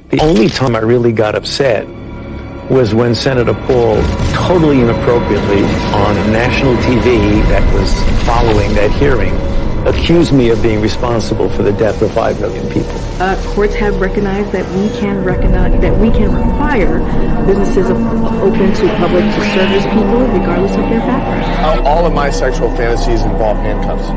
The only time I really got upset was when Senator Paul, totally inappropriately, on national TV that was following that hearing, accused me of being responsible for the death of 5 million people. Courts have recognized that we can require businesses open to public to service people regardless of their background. All of my sexual fantasies involve handcuffs.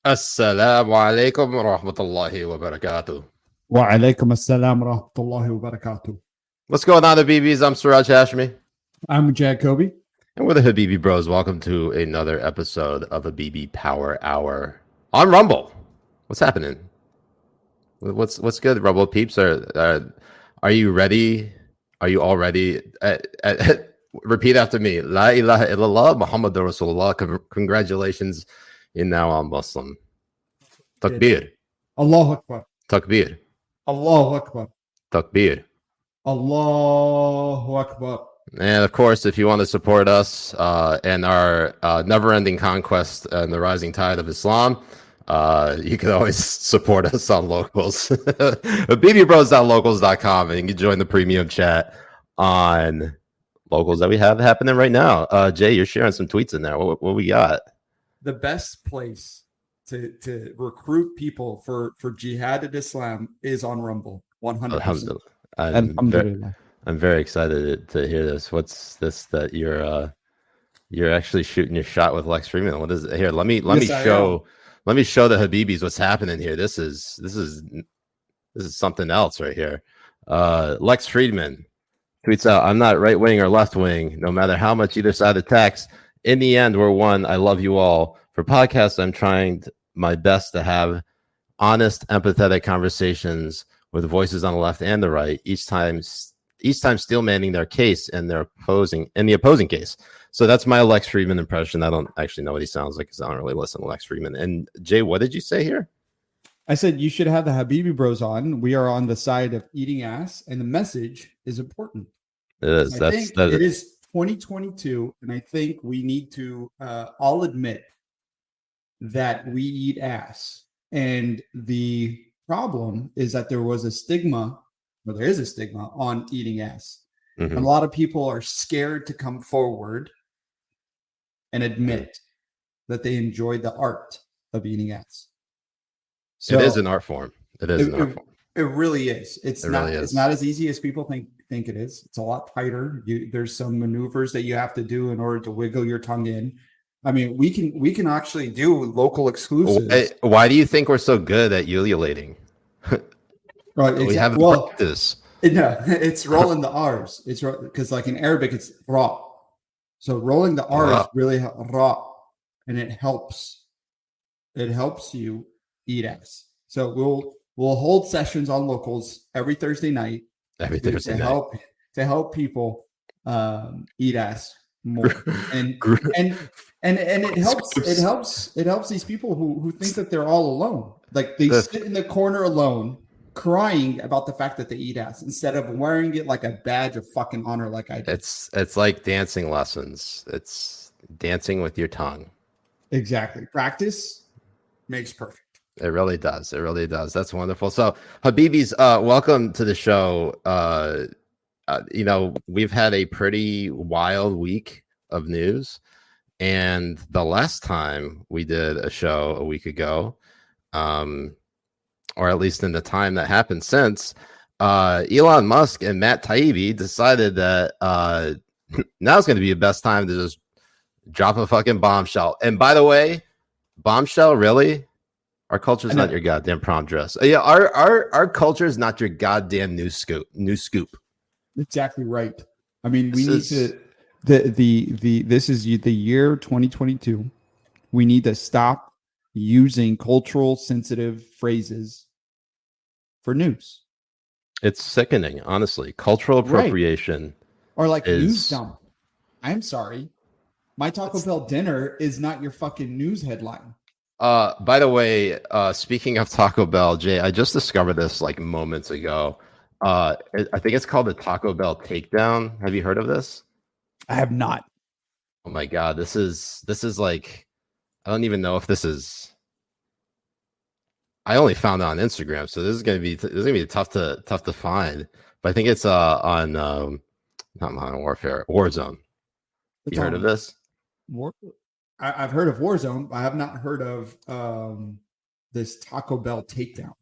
Assalamu alaikum wa rahmatullahi wa barakatuh. Wa alaikum assalam wa rahmatullahi wa barakatuh. What's going on, Habibis? I'm Siraj Hashmi. I'm Jay Kobbe. And we're the Habibi Bros. Welcome to another episode of Habibi Power Hour on Rumble. What's happening? What's good, Rumble peeps? Are you ready? Are you all ready? Repeat after me. La ilaha illallah Muhammadur Rasulullah. Congratulations. You're now a Muslim. Takbir. Allahu Akbar. Takbir. Allahu Akbar. Takbir. Allahu Akbar. And of course, if you want to support us and our never-ending conquest and the rising tide of Islam, you can always support us on Locals. bbros.locals.com, and you can join the premium chat on Locals that we have happening right now. Jay, you're sharing some tweets in there. What we got? The best place to recruit people for Jihad and Islam is on Rumble. 100%. I'm very excited to hear this. What's this that you're actually shooting your shot with Lex Friedman? What is it? Here, let me show the Habibis what's happening here. This is something else right here. Lex Friedman tweets out, "I'm not right wing or left wing, no matter how much either side attacks. In the end, we're one. I love you all. For podcasts, I'm trying my best to have honest, empathetic conversations with voices on the left and the right, each time still manning their case and the opposing case." So that's my Lex Friedman impression. I don't actually know what he sounds like because I don't really listen to Lex Friedman. And Jay, what did you say here? I said you should have the Habibi Bros on. We are on the side of eating ass, and the message is important. It is. It is 2022, and I think we need to all admit that we eat ass. And the problem is that there is a stigma on eating ass. Mm-hmm. And a lot of people are scared to come forward and admit that they enjoy the art of eating ass. So it is an art form. It really is. It's not as easy as people think it is. It's a lot tighter. There's some maneuvers that you have to do in order to wiggle your tongue in. I mean, we can actually do local exclusives. Why do you think we're so good at ululating? Right, we have practice. No, it's rolling the R's. It's because like in Arabic, it's ra. So rolling the R is really ra, and it helps. It helps you eat ass. So we'll hold sessions on Locals every Thursday night. To help people eat ass more, and it helps these people who think that they're all alone. Like they sit in the corner alone, crying about the fact that they eat ass instead of wearing it like a badge of fucking honor, like I do. It's like dancing lessons. It's dancing with your tongue. Exactly. Practice makes perfect. It really does. It really does. That's wonderful. So, Habibis, welcome to the show. We've had a pretty wild week of news, and the last time we did a show a week ago, or at least in the time that happened since, Elon Musk and Matt Taibbi decided that now's going to be the best time to just drop a fucking bombshell. And by the way, bombshell, really? Our culture is not your goddamn prom dress. Yeah, our culture is not your goddamn news scoop. Exactly right. I mean, this is the year 2022. We need to stop using cultural sensitive phrases for news. It's sickening, honestly. Cultural appropriation, or like news dump. I'm sorry. My Taco Bell dinner is not your fucking news headline. By the way, speaking of Taco Bell, Jay, I just discovered this like moments ago. I think it's called the Taco Bell Takedown. Have you heard of this? I have not. Oh my God, this is like, I don't even know if this is. I only found it on Instagram, so this is gonna be tough to find. But I think it's on not Modern Warfare, Warzone. You heard of this? I've heard of Warzone, but I have not heard of this Taco Bell Takedown.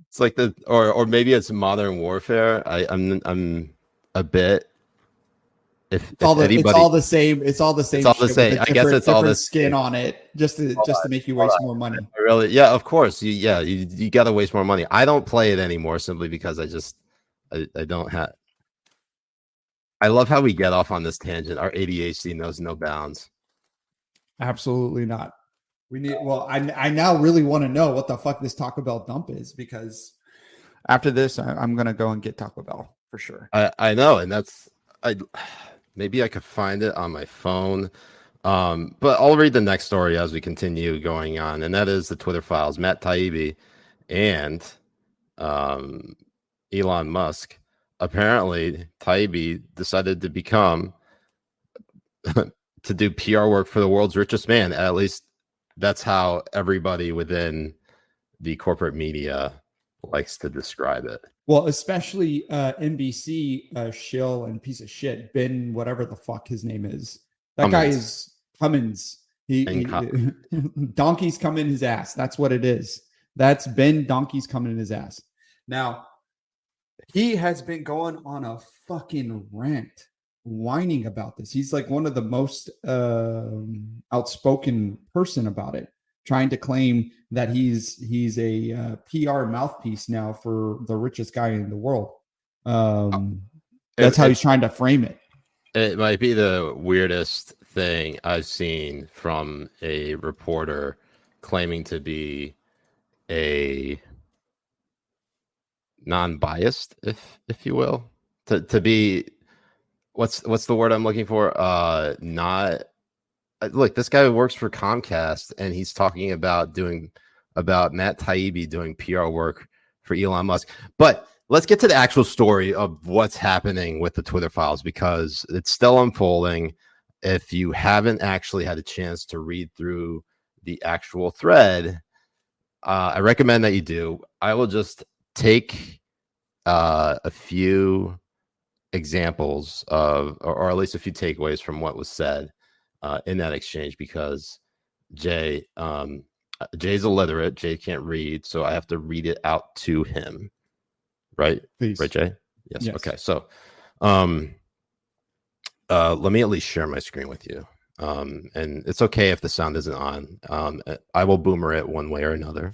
It's like or maybe it's Modern Warfare. I'm a bit. It's all the same. It's all the same. It's all the same. I guess it's all the skin on it, just to make you waste more money. Really? Yeah, of course. You got to waste more money. I don't play it anymore simply because I don't have. I love how we get off on this tangent. Our ADHD knows no bounds. Absolutely not. We need. Well, I now really want to know what the fuck this Taco Bell dump is, because after this, I'm gonna go and get Taco Bell for sure. I know, and maybe I could find it on my phone. But I'll read the next story as we continue going on, and that is the Twitter files. Matt Taibbi and Elon Musk. Apparently, Taibbi decided to become to do PR work for the world's richest man. At least that's how everybody within the corporate media likes to describe it. Well, especially NBC shill and piece of shit, Ben, whatever the fuck his name is. That Cummins. Guy is Cummins. He donkey's coming his ass. That's what it is. That's Ben Donkey's coming in his ass. Now, he has been going on a fucking rant, whining about this. He's like one of the most outspoken person about it, trying to claim that he's a PR mouthpiece now for the richest guy in the world. That's how he's trying to frame it. It might be the weirdest thing I've seen from a reporter claiming to be a non-biased, if you will, to be what's the word I'm looking for? Not. Look, this guy works for Comcast, and he's talking about Matt Taibbi doing PR work for Elon Musk. But let's get to the actual story of what's happening with the Twitter files, because it's still unfolding. If you haven't actually had a chance to read through the actual thread, I recommend that you do. I will just take a few examples of, or at least a few takeaways from what was said in that exchange, because Jay's illiterate. Jay can't read, so I have to read it out to him. Right? Please. Right, Jay? Yes. Okay. So let me at least share my screen with you. And it's okay if the sound isn't on. I will boomer it one way or another.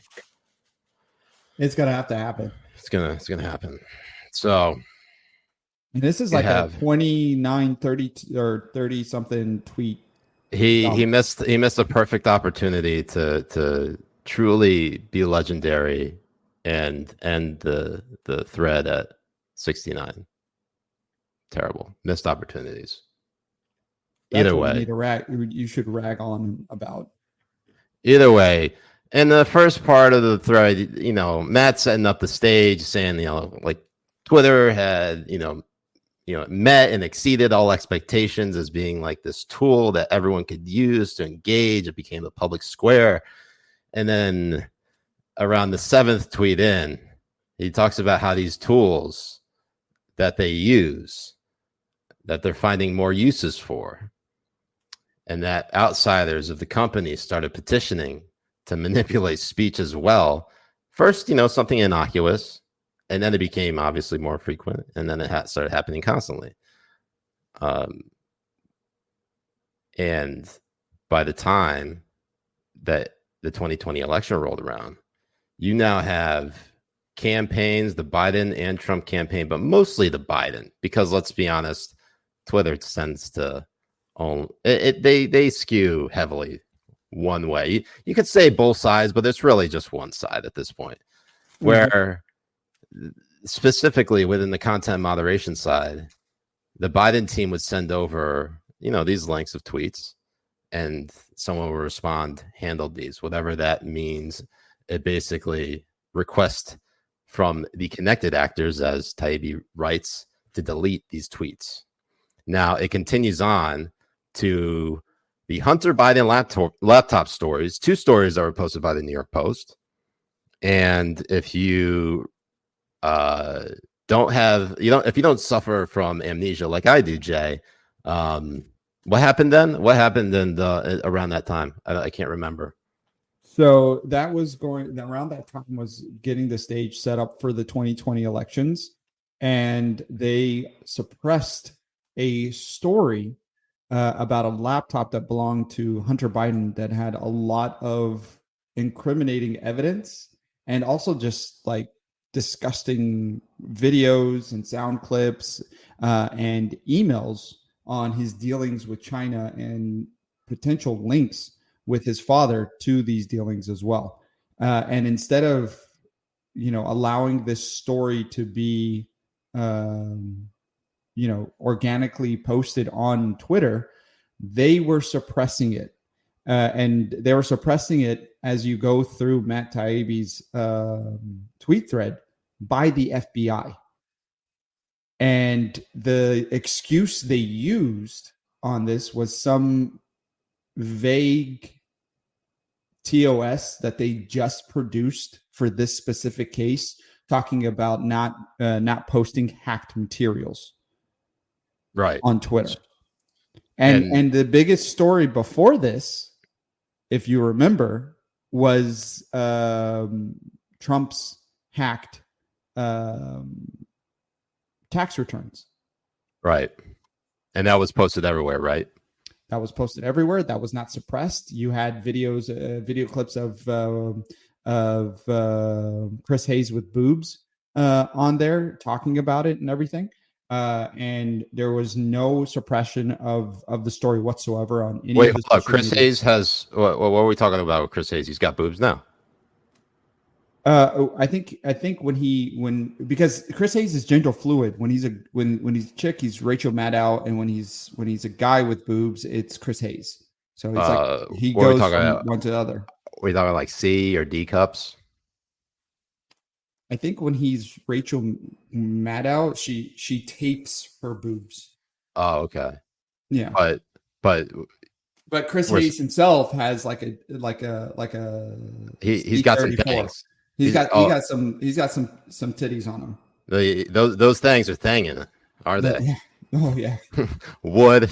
It's gonna have to happen. It's gonna happen. So and this is like a 29, 30 or 30 something tweet. He missed a perfect opportunity to truly be legendary and end the thread at 69. Terrible. Missed opportunities. Either way, you should rag on about. Either way, in the first part of the thread, Matt's setting up the stage, saying, like Twitter had, met and exceeded all expectations as being like this tool that everyone could use to engage. It became a public square. And then around the 7th tweet in, he talks about how these tools that they use, that they're finding more uses for, and that outsiders of the company started petitioning to manipulate speech as well. First, something innocuous, and then it became obviously more frequent, and then it started happening constantly. And by the time that the 2020 election rolled around, you now have campaigns, the Biden and Trump campaign, but mostly the Biden, because let's be honest, Twitter tends to own it. They skew heavily one way. You could say both sides, but it's really just one side at this point, where specifically within the content moderation side, the Biden team would send over these lengths of tweets, and someone will respond, handled these, whatever that means. It basically request from the connected actors, as Taibbi writes, to delete these tweets. Now it continues on to the Hunter Biden laptop stories, 2 stories that were posted by the New York Post. And if you if you don't suffer from amnesia like I do, Jay, what happened then? What happened around that time? I can't remember. So that was around that time was getting the stage set up for the 2020 elections, and they suppressed a story about a laptop that belonged to Hunter Biden that had a lot of incriminating evidence and also just like disgusting videos and sound clips and emails on his dealings with China and potential links with his father to these dealings as well. And instead of, allowing this story to be, organically posted on Twitter, they were suppressing it. And they were suppressing it as you go through Matt Taibbi's tweet thread by the FBI. And the excuse they used on this was some vague TOS that they just produced for this specific case, talking about not posting hacked materials right on Twitter. And the biggest story before this, if you remember, was Trump's hacked tax returns. Right. And that was posted everywhere, right? That was posted everywhere. That was not suppressed. You had video clips of Chris Hayes with boobs on there talking about it and everything. And there was no suppression of the story whatsoever on any. Wait, hold up. Chris Hayes has what are we talking about with Chris Hayes? He's got boobs now. I think because Chris Hayes is gender fluid. When he's a chick, he's Rachel Maddow, and when he's a guy with boobs, it's Chris Hayes. So it's like he goes from one to the other. Are we talking like C or D cups? I think when he's Rachel Maddow, she tapes her boobs. Oh, okay. Yeah, but Chris Hayes himself has like a he's got some things. He's got some titties on him. Those things are thangin', are they? Yeah. Oh yeah. Wood.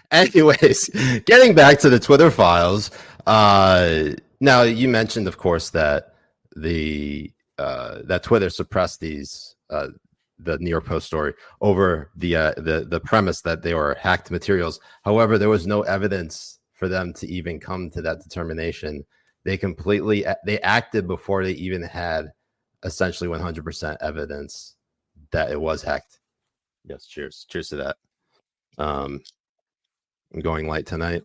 Anyways, getting back to the Twitter files. Now you mentioned, of course, that that Twitter suppressed these the New York Post story over the premise that they were hacked materials. However, there was no evidence for them to even come to that determination. They acted before they even had essentially 100% evidence that it was hacked. Yes, cheers to that. I'm going light tonight.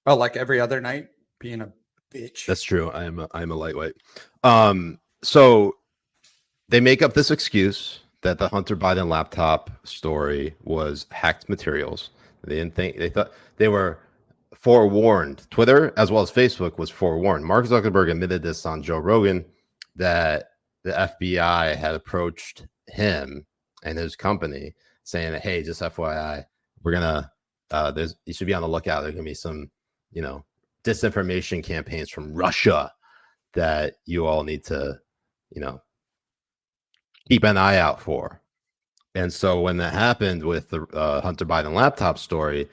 Oh, like every other night, being a bitch. That's true. I'm a lightweight. So they make up this excuse that the Hunter Biden laptop story was hacked materials. They thought they were forewarned. Twitter, as well as Facebook, was forewarned. Mark Zuckerberg admitted this on Joe Rogan, that the FBI had approached him and his company saying that, hey, just FYI, we're gonna you should be on the lookout. There's gonna be some, disinformation campaigns from Russia that you all need to, keep an eye out for. And so when that happened with the Hunter Biden laptop story,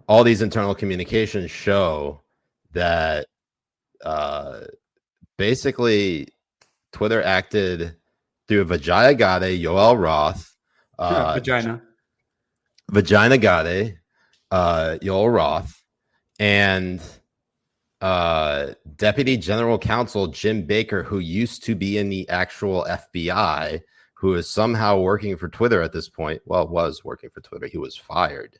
all these internal communications show that basically Twitter acted through Vagina Gade, Yoel Roth, Vagina Gade, Yoel Roth, and Deputy General Counsel Jim Baker, who used to be in the actual FBI, who is somehow working for Twitter at this point. Well, was working for Twitter. He was fired.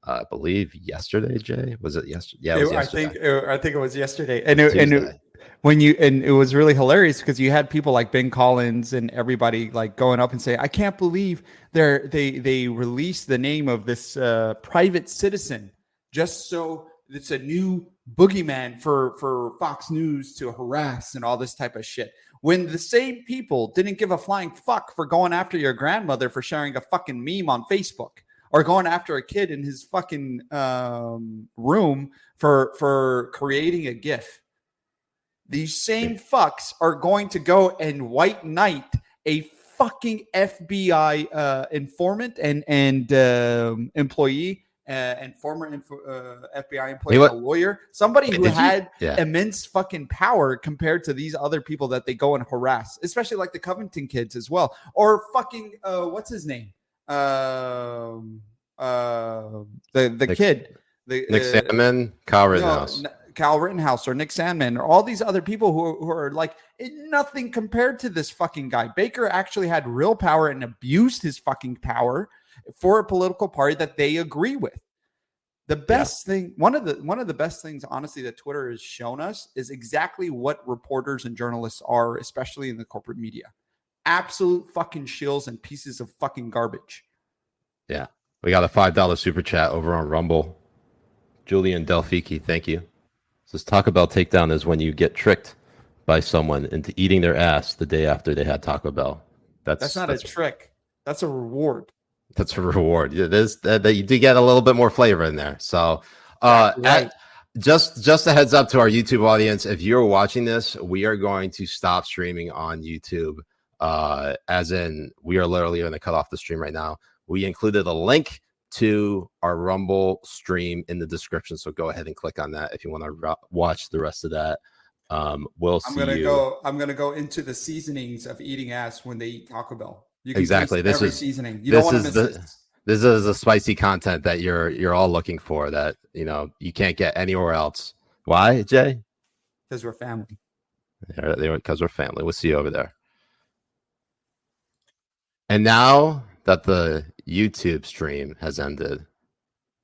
I believe yesterday. Jay, was it yesterday? Yeah, it was yesterday. I think it was yesterday, and it was really hilarious because you had people like Ben Collins and everybody like going up and saying, "I can't believe they released the name of this private citizen just so it's a new boogeyman for Fox News to harass and all this type of shit." When the same people didn't give a flying fuck for going after your grandmother for sharing a fucking meme on Facebook, or going after a kid in his fucking room for creating a GIF. These same fucks are going to go and white knight a fucking FBI informant and employee and former FBI employee, and a lawyer, somebody who had immense fucking power compared to these other people that they go and harass, especially like the Covington kids as well, or fucking what's his name? The kid, Nick Sandman, Kyle Rittenhouse. Kyle Rittenhouse or Nick Sandman, or all these other people who are like nothing compared to this fucking guy. Baker actually had real power and abused his fucking power for a political party that they agree with. The best thing, one of the best things, honestly, that Twitter has shown us is exactly what reporters and journalists are, especially in the corporate media. Absolute fucking shills and pieces of fucking garbage. Yeah. We got a $5 super chat over on Rumble. Julian Delfiki, thank you. Says Taco Bell takedown is when you get tricked by someone into eating their ass the day after they had Taco Bell. That's not a trick. That's a reward. That's a reward. It is that you do get a little bit more flavor in there. So, right. Just a heads up to our YouTube audience. If you're watching this, we are going to stop streaming on YouTube. As in, we are literally going to cut off the stream right now. We included a link to our Rumble stream in the description, so go ahead and click on that if you want to watch the rest of that. We'll see. I'm gonna go into the seasonings of eating ass when they eat Taco Bell. You can exactly. This is seasoning. You don't want to miss this. This is the spicy content that you're all looking for, that you can't get anywhere else. Why, Jay? Because we're family. Because we're family. We'll see you over there. And now that the YouTube stream has ended,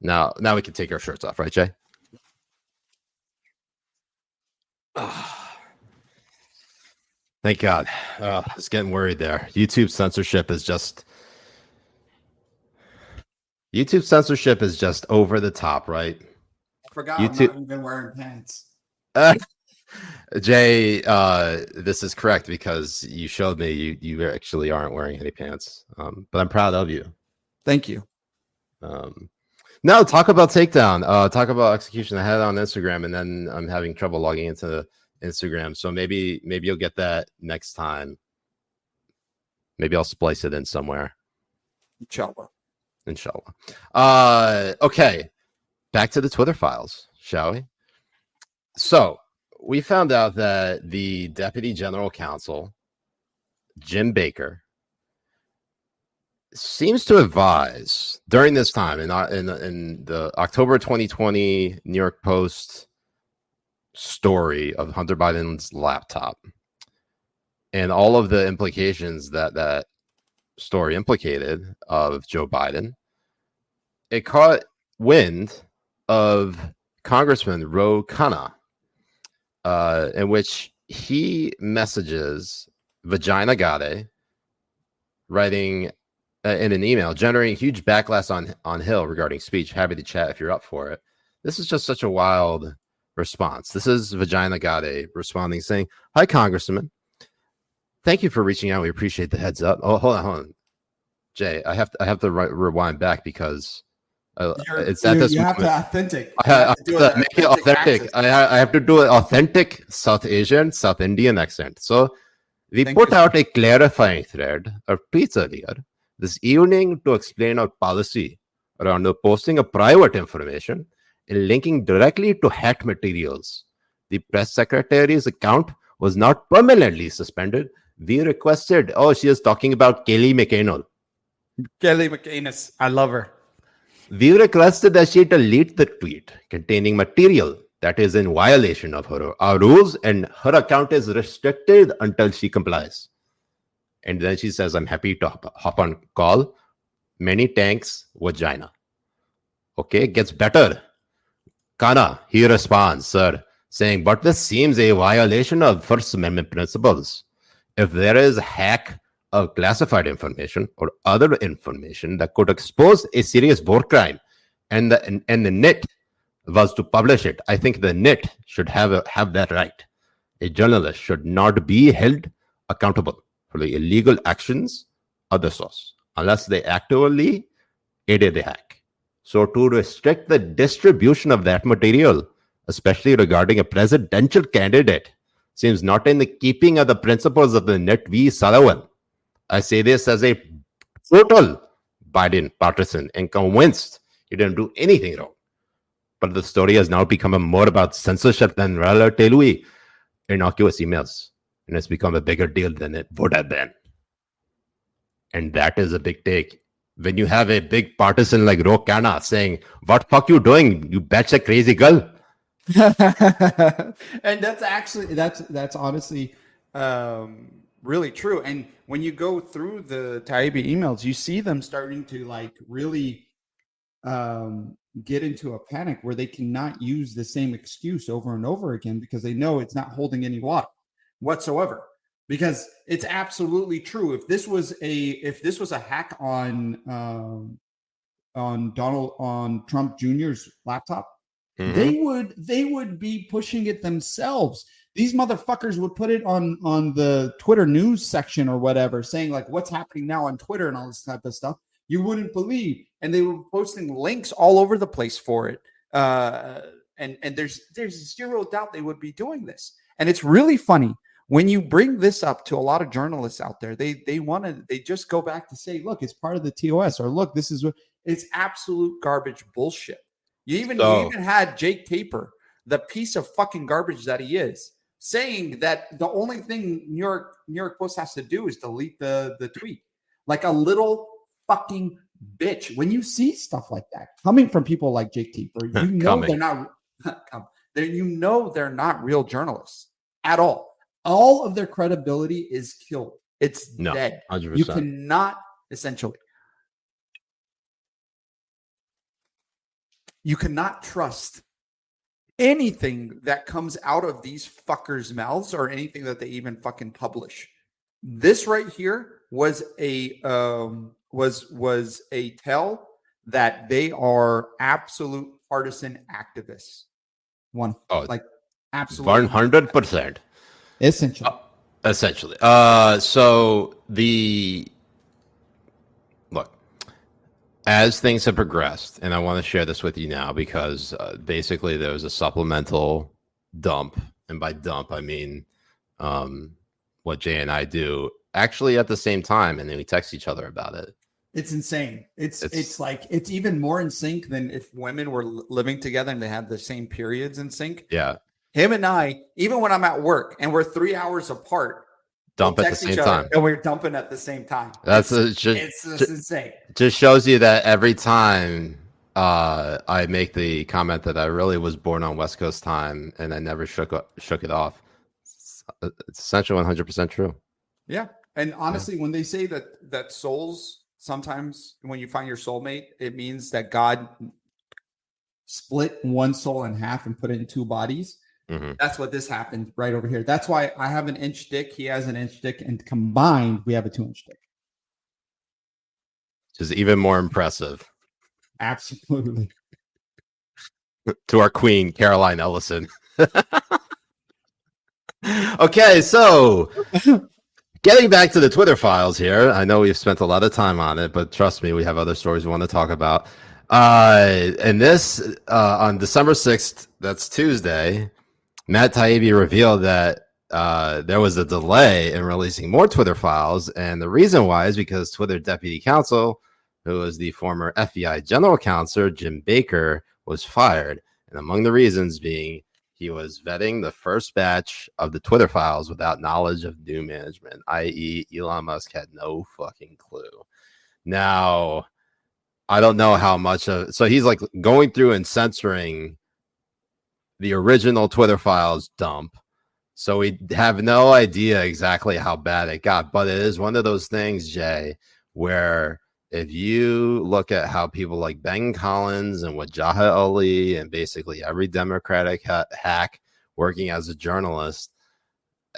now we can take our shirts off, right, Jay? Thank God. I was getting worried there. YouTube censorship is just over the top, right? I forgot YouTube... I'm not even wearing pants. Jay, this is correct because you showed me you actually aren't wearing any pants. But I'm proud of you. Thank you. No, talk about takedown. Talk about execution. I had it on Instagram, and then I'm having trouble logging into Instagram. So maybe you'll get that next time. Maybe I'll splice it in somewhere. Inshallah. Okay. Back to the Twitter files, shall we? So we found out that the Deputy General Counsel, Jim Baker, seems to advise during this time in the October 2020 New York Post story of Hunter Biden's laptop and all of the implications that story implicated of Joe Biden. It caught wind of Congressman Ro Khanna, in which he messages Vagina Gade, writing in an email, generating huge backlash on Hill regarding speech. Happy to chat if you're up for it. This is just such a wild response. This is Vagina Gade responding, saying, "Hi, Congressman. Thank you for reaching out. We appreciate the heads up." Oh, hold on. Jay, I have to rewind back because it's at this moment. You have to authentic. I have to make it authentic. I have to do an authentic South Asian, South Indian accent. So we put out a clarifying thread of tweets earlier this evening to explain our policy around posting of private information and linking directly to hacked materials. The press secretary's account was not permanently suspended. We requested, she is talking about Kelly McAnal. Kelly McAnus. I love her. We requested that she delete the tweet containing material that is in violation of our rules, and her account is restricted until she complies. And then she says, "I'm happy to hop on call. Many thanks, Vagina." Okay, it gets better. Kana, he responds, sir, saying, but this seems a violation of First Amendment principles. If there is a hack of classified information or other information that could expose a serious war crime, and the NIT was to publish it, I think the NIT should have that right. A journalist should not be held accountable for the illegal actions of the source unless they actively aided the hack. So to restrict the distribution of that material, especially regarding a presidential candidate, seems not in the keeping of the principles of the NIT v. Sullivan. I say this as a total Biden partisan and convinced he didn't do anything wrong. But the story has now become more about censorship than relatively innocuous emails. And it's become a bigger deal than it would have been. And that is a big take. When you have a big partisan like Rokana saying, what fuck you doing? You betcha crazy girl. And that's honestly really true. And when you go through the Taibbi emails, you see them starting to like really get into a panic where they cannot use the same excuse over and over again because they know it's not holding any water whatsoever. Because it's absolutely true. If this was a hack on Trump Jr.'s laptop, they would be pushing it themselves. These motherfuckers would put it on the Twitter news section or whatever, saying like what's happening now on Twitter and all this type of stuff. You wouldn't believe, and they were posting links all over the place for it. And there's zero doubt they would be doing this. And it's really funny when you bring this up to a lot of journalists out there. They just go back to say, look, it's part of the TOS, or look, this is what it's absolute garbage bullshit. You even had Jake Tapper, the piece of fucking garbage that he is, saying that the only thing New York Post has to do is delete the tweet. Like a little fucking bitch. When you see stuff like that coming from people like Jake Tapper, you know they're not they're not real journalists at all. All of their credibility is killed. It's dead. 100%. You cannot essentially. You cannot trust anything that comes out of these fuckers' mouths or anything that they even fucking publish. This right here was a tell that they are absolute partisan activists. Absolutely 100%. Essentially. So look, as things have progressed, and I want to share this with you now because basically there was a supplemental dump, and by dump I mean what Jay and I do actually at the same time, and then we text each other about it. It's insane. It's like it's even more in sync than if women were living together and they had the same periods in sync. Yeah. Him and I, even when I'm at work and we're 3 hours apart, dump at the same time, and we're dumping at the same time. It's just insane. Just shows you that every time I make the comment that I really was born on West Coast time and I never shook it off. It's essentially 100% true. Yeah, and honestly, when they say that souls, sometimes when you find your soulmate, it means that God split one soul in half and put it in two bodies. Mm-hmm. That's what this happened right over here. That's why I have an inch dick. He has an inch dick, and combined, we have a 2-inch dick. Which is even more impressive. Absolutely. To our queen, Caroline Ellison. Okay, so getting back to the Twitter files here. I know we've spent a lot of time on it, but trust me, we have other stories we want to talk about. And this, on December 6th, that's Tuesday, Matt Taibbi revealed that there was a delay in releasing more Twitter files. And the reason why is because Twitter deputy counsel, who was the former FBI general counsel, Jim Baker, was fired. And among the reasons being he was vetting the first batch of the Twitter files without knowledge of new management, i.e. Elon Musk had no fucking clue. Now, I don't know how much of so he's like going through and censoring the original Twitter files dump. So we have no idea exactly how bad it got, but it is one of those things, Jay, where if you look at how people like Ben Collins and Wajahat Ali and basically every Democratic hack working as a journalist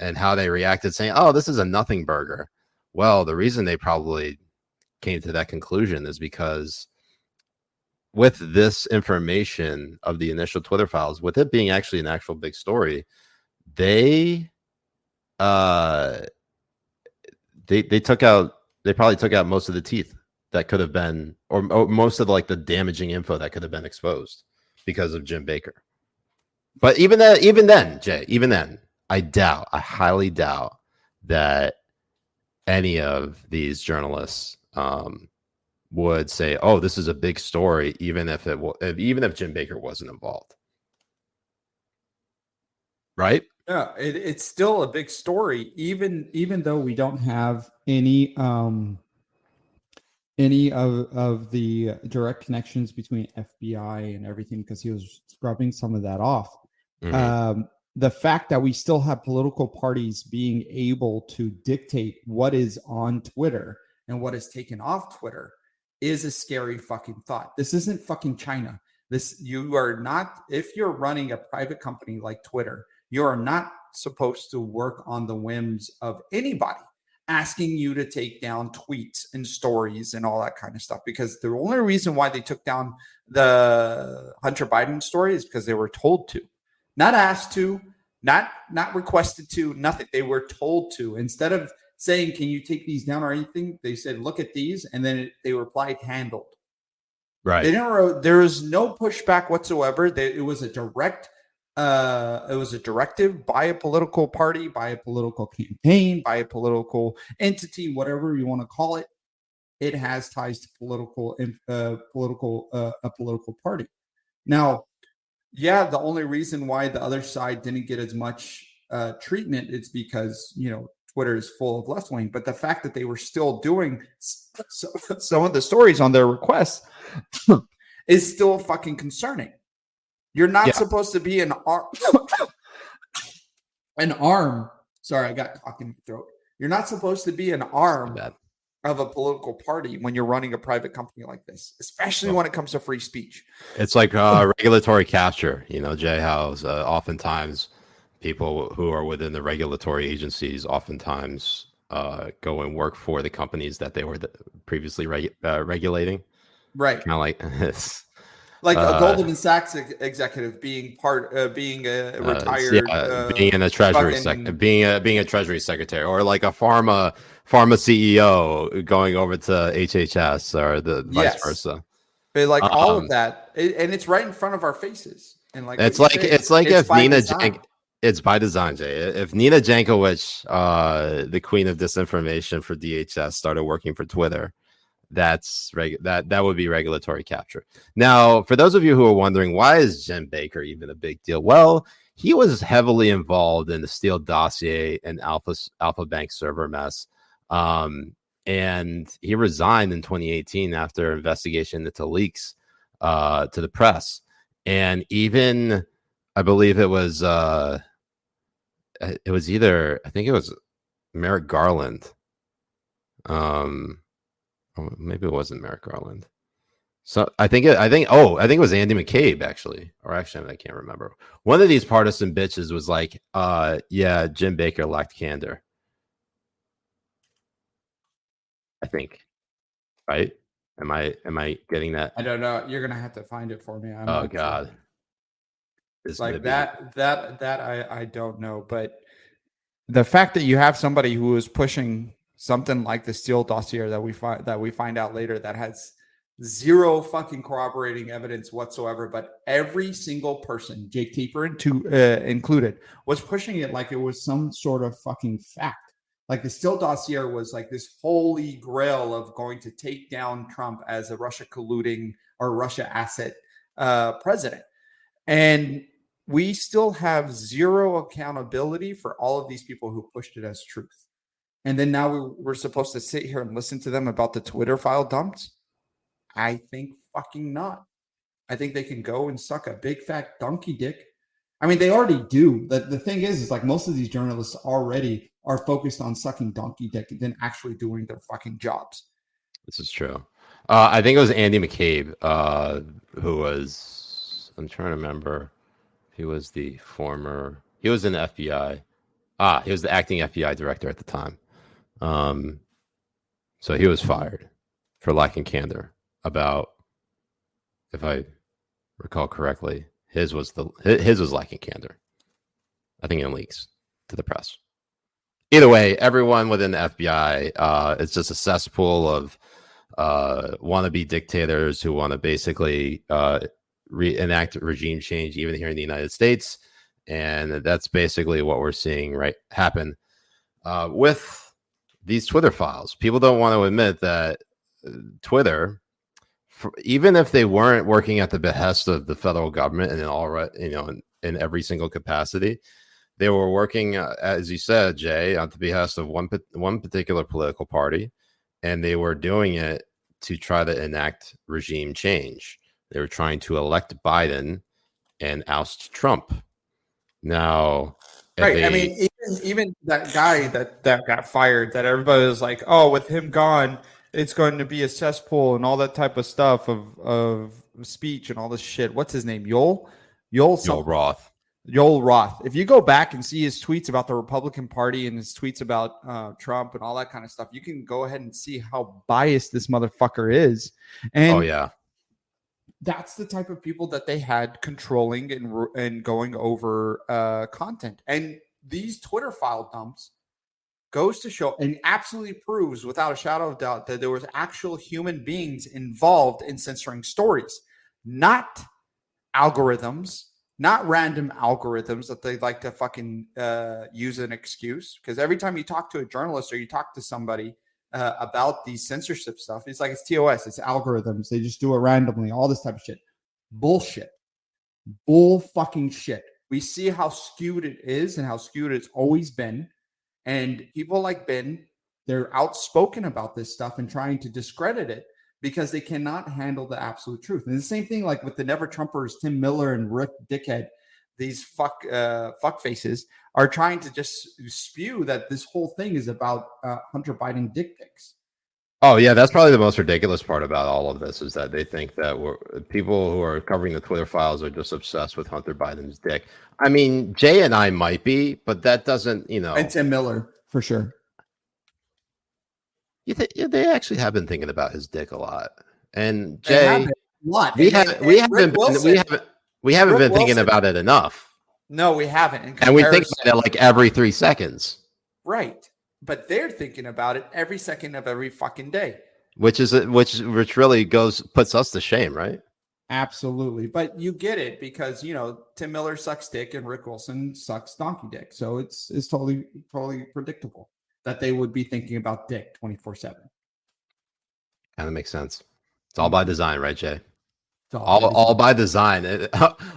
and how they reacted saying, oh, this is a nothing burger. Well, the reason they probably came to that conclusion is because with this information of the initial Twitter files, with it being actually an actual big story, they probably took out most of the teeth that could have been, or most of like the damaging info that could have been exposed because of Jim Baker. But even then, Jay, I highly doubt that any of these journalists would say, "Oh, this is a big story," even if Jim Baker wasn't involved, right? Yeah, it's still a big story, even though we don't have any of the direct connections between FBI and everything, because he was scrubbing some of that off. Mm-hmm. The fact that we still have political parties being able to dictate what is on Twitter and what is taken off Twitter is a scary fucking thought. This isn't fucking China. You are not, if you're running a private company like Twitter, you are not supposed to work on the whims of anybody asking you to take down tweets and stories and all that kind of stuff. Because the only reason why they took down the Hunter Biden story is because they were told to, not asked to, not requested to, nothing. They were told to. Instead of saying, can you take these down or anything, they said, look at these. And then they replied, handled. Right. There was no pushback whatsoever. It was a direct, it was a directive by a political party, by a political campaign, by a political entity, whatever you want to call it. It has ties to a political party. Now, yeah, the only reason why the other side didn't get as much treatment is because, Twitter is full of left wing. But the fact that they were still doing some of the stories on their requests is still fucking concerning. You're not supposed to be an arm. Sorry, I got cock in my throat. You're not supposed to be an arm of a political party when you're running a private company like this, especially when it comes to free speech. It's like regulatory capture, Jay, how oftentimes people who are within the regulatory agencies oftentimes go and work for the companies that they were previously regulating. Right. Kind of like this. Like a Goldman Sachs executive being being a retired, being in a treasury being a treasury secretary, or like a pharma CEO going over to HHS or the vice versa. But like all of that, and it's right in front of our faces. And like it's if Nina it's by design, Jay. If Nina Jankowicz, the queen of disinformation for DHS, started working for Twitter, that would be regulatory capture. Now, for those of you who are wondering, why is Jim Baker even a big deal? Well, he was heavily involved in the Steele dossier and Alpha Bank server mess. And he resigned in 2018 after investigation into leaks to the press. And even, I believe it was either, I think it was Merrick Garland. Maybe it wasn't Merrick Garland. So I think it was Andy McCabe, actually. Or actually, I can't remember. One of these partisan bitches was like, yeah, Jim Baker lacked candor. I think. Right? Am I getting that? I don't know. You're gonna have to find it for me. Oh God. It's like that I don't know. But the fact that you have somebody who is pushing something like the Steele dossier that we find out later that has zero fucking corroborating evidence whatsoever, but every single person, Jake Tapper included, was pushing it like it was some sort of fucking fact. Like the Steele dossier was like this holy grail of going to take down Trump as a Russia colluding or Russia asset president. And we still have zero accountability for all of these people who pushed it as truth. And then now we're supposed to sit here and listen to them about the Twitter file dumps? I think fucking not. I think they can go and suck a big fat donkey dick. I mean, they already do. The thing is like most of these journalists already are focused on sucking donkey dick than actually doing their fucking jobs. This is true. I think it was Andy McCabe, who was, I'm trying to remember. He was he was in the FBI. He was the acting FBI director at the time. So he was fired for lacking candor about, if I recall correctly, his was lacking candor. I think in leaks to the press. Either way, everyone within the FBI, it's just a cesspool of wannabe dictators who want to basically enact regime change, even here in the United States, and that's basically what we're seeing happen with these Twitter files. People don't want to admit that Twitter, even if they weren't working at the behest of the federal government and in every single capacity, they were working, as you said, Jay, at the behest of one particular political party, and they were doing it to try to enact regime change. They were trying to elect Biden and oust Trump. Now, right? I mean, even that guy that got fired, that everybody was like, "Oh, with him gone, it's going to be a cesspool," and all that type of stuff of speech and all this shit. What's his name? Yoel Roth. Yoel Roth. If you go back and see his tweets about the Republican Party and his tweets about Trump and all that kind of stuff, you can go ahead and see how biased this motherfucker is. And that's the type of people that they had controlling and going over content. And these Twitter file dumps goes to show and absolutely proves without a shadow of doubt that there was actual human beings involved in censoring stories, not algorithms. Not random algorithms that they like to fucking use an excuse. Because every time you talk to a journalist or you talk to somebody about the censorship stuff, it's like it's TOS, it's algorithms. They just do it randomly, all this type of shit. Bullshit. Bull fucking shit. We see how skewed it is and how skewed it's always been. And people like Ben, they're outspoken about this stuff and trying to discredit it, because they cannot handle the absolute truth. And the same thing like with the Never Trumpers, Tim Miller and Rick Dickhead, these fuck faces are trying to just spew that this whole thing is about Hunter Biden dick pics. Oh, yeah, that's probably the most ridiculous part about all of this, is that they think that people who are covering the Twitter files are just obsessed with Hunter Biden's dick. I mean, Jay and I might be, but that doesn't, And Tim Miller, for sure. They actually have been thinking about his dick a lot, and Jay, we haven't been thinking about it enough. No, we haven't, and we think about it like every 3 seconds, right? But they're thinking about it every second of every fucking day, which really puts us to shame, right? Absolutely, but you get it because Tim Miller sucks dick and Rick Wilson sucks donkey dick, so it's totally predictable that they would be thinking about dick 24/7. Kind of makes sense. It's all by design, right, Jay? All by design.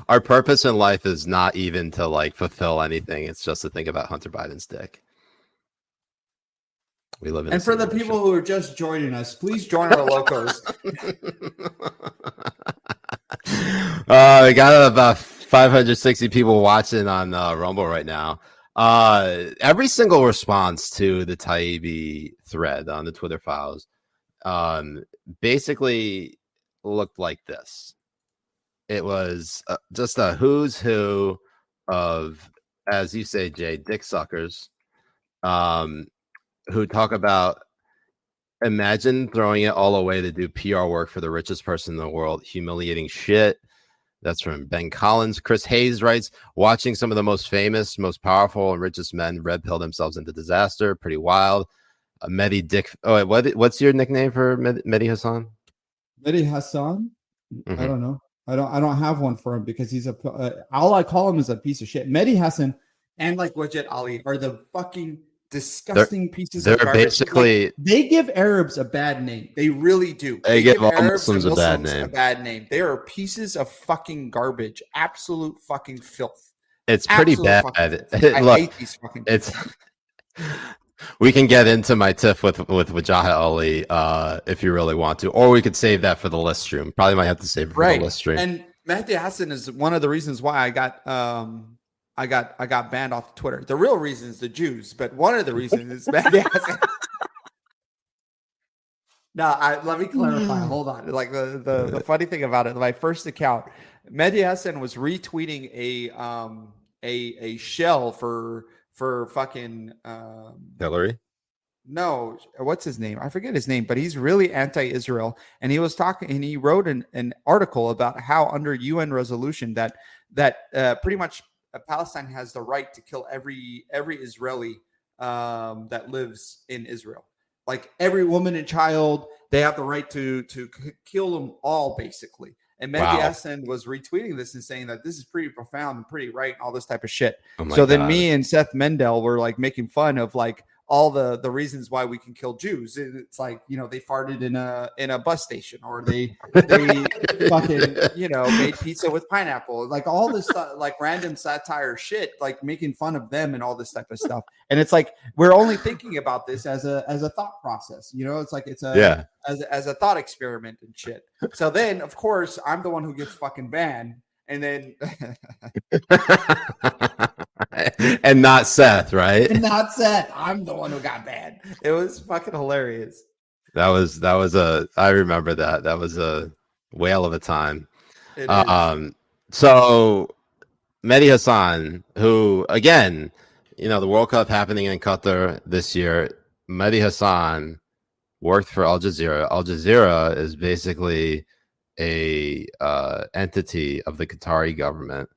Our purpose in life is not even to fulfill anything. It's just to think about Hunter Biden's dick. We live in. And for the people who are just joining us, please join our locos. We got about 560 people watching on Rumble right now. Every single response to the Taibbi thread on the Twitter files basically looked like this. It was just a who's who of, as you say, Jay, dick suckers, who talk about, imagine throwing it all away to do PR work for the richest person in the world. Humiliating shit. That's from Ben Collins. Chris Hayes writes, watching some of the most famous, most powerful, and richest men red pill themselves into disaster. Pretty wild. Mehdi Dick. Oh, wait, what's your nickname for Mehdi Hassan? Mehdi Hassan? Mm-hmm. I don't know. I don't have one for him because he's all I call him is a piece of shit. Mehdi Hassan and Wajid Ali are the fucking disgusting pieces of garbage. Basically, they give Arabs a bad name. They really do. They give all Muslims a bad name. They are pieces of fucking garbage. Absolute fucking filth. It's pretty bad. I hate these fucking people. We can get into my tiff with Wajahat Ali if you really want to, or we could save that for the list stream. Probably might have to save it for the list stream. And Mehdi Hassan is one of the reasons why I got banned off Twitter. The real reason is the Jews, but one of the reasons is Mehdi Hassan. No, let me clarify. Hold on. Like the funny thing about it, my first account, Mehdi Hassan was retweeting a shell for fucking Hillary. No, what's his name? I forget his name, but he's really anti-Israel, and he was talking, and he wrote an article about how under UN resolution that pretty much Palestine has the right to kill every Israeli that lives in Israel. Like every woman and child, they have the right to kill them all, basically. And Mehdi Hassan was retweeting this and saying that this is pretty profound and pretty right and all this type of shit. So then me and Seth Mendel were like making fun of like all the reasons why we can kill Jews. It's like, you know, they farted in a bus station, or they fucking, you know, made pizza with pineapple, like all this stuff, like random satire shit, like making fun of them and all this type of stuff. And it's like, we're only thinking about this as a thought process, you know, it's like, it's as a thought experiment and shit. So then of course I'm the one who gets fucking banned. And then and not Seth, right? And not Seth. I'm the one who got banned. It was fucking hilarious. That was I remember that. That was a whale of a time. So Mehdi Hassan, who again, you know, the World Cup happening in Qatar this year, Mehdi Hassan worked for Al Jazeera. Al Jazeera is basically a entity of the Qatari government.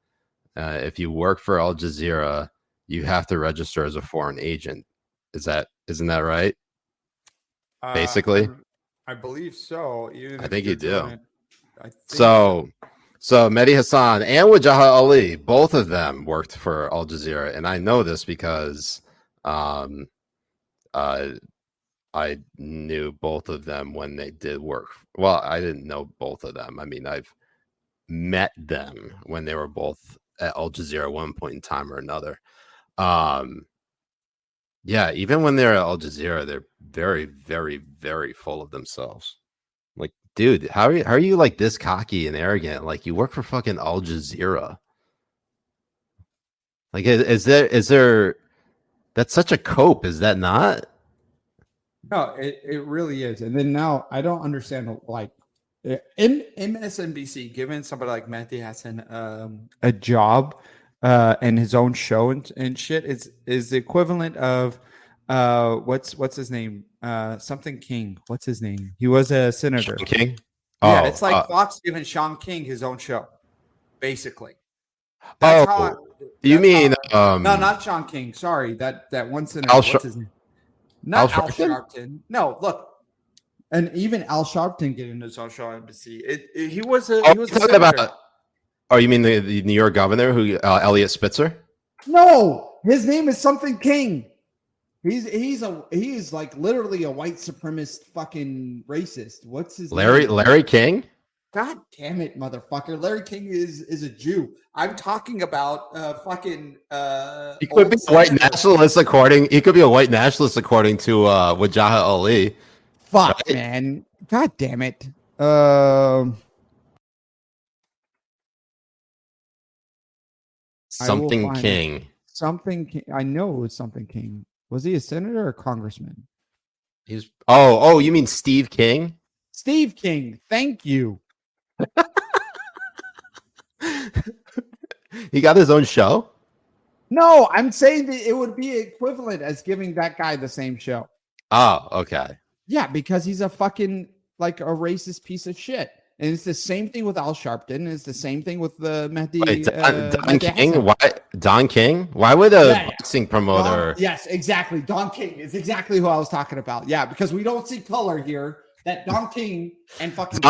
If you work for Al Jazeera, you have to register as a foreign agent. Isn't that right? Basically, I believe so. I think you do. So Mehdi Hassan and Wajahat Ali, both of them worked for Al Jazeera, and I know this because I knew both of them when they did work. Well, I didn't know both of them. I mean, I've met them when they were both at Al Jazeera at one point in time or another. Yeah, even when they're at Al Jazeera, they're very, very, very full of themselves. Like, dude, how are you like this cocky and arrogant? Like, you work for fucking Al Jazeera. Like, is there that's such a cope, is that not? No, it really is. And then now I don't understand, like, in MSNBC, giving somebody like Mehdi Hassan a job and his own show and shit is the equivalent of what's his name? Something King. What's his name? He was a senator. Sean King? Yeah, it's like Fox giving Sean King his own show, basically. That's you mean no, not Sean King. Sorry, that one senator. What's his name? Not Al Sharpton. No, look, and even Al Sharpton getting his own show on NBC. He was a senator. About, oh, you mean the New York governor, who Elliot Spitzer? No, his name is something King. He's like literally a white supremacist fucking racist. What's his name? Larry King? God damn it, motherfucker. Larry King is a Jew. I'm talking about fucking he could be a white nationalist according to Wajahat Ali. Fuck, right? Man. God damn it. Something King. Something King. I know it was something King. Was he a senator or a congressman? He's you mean Steve King? Steve King. Thank you. He got his own show? No, I'm saying that it would be equivalent as giving that guy the same show. Oh, okay. Yeah, because he's a fucking like a racist piece of shit. And it's the same thing with Al Sharpton. And it's the same thing with the Mehdi. Wait, Don King? Why? Don King? Why would a boxing promoter? Yes, exactly. Don King is exactly who I was talking about. Yeah, because we don't see color here. That Don King and fucking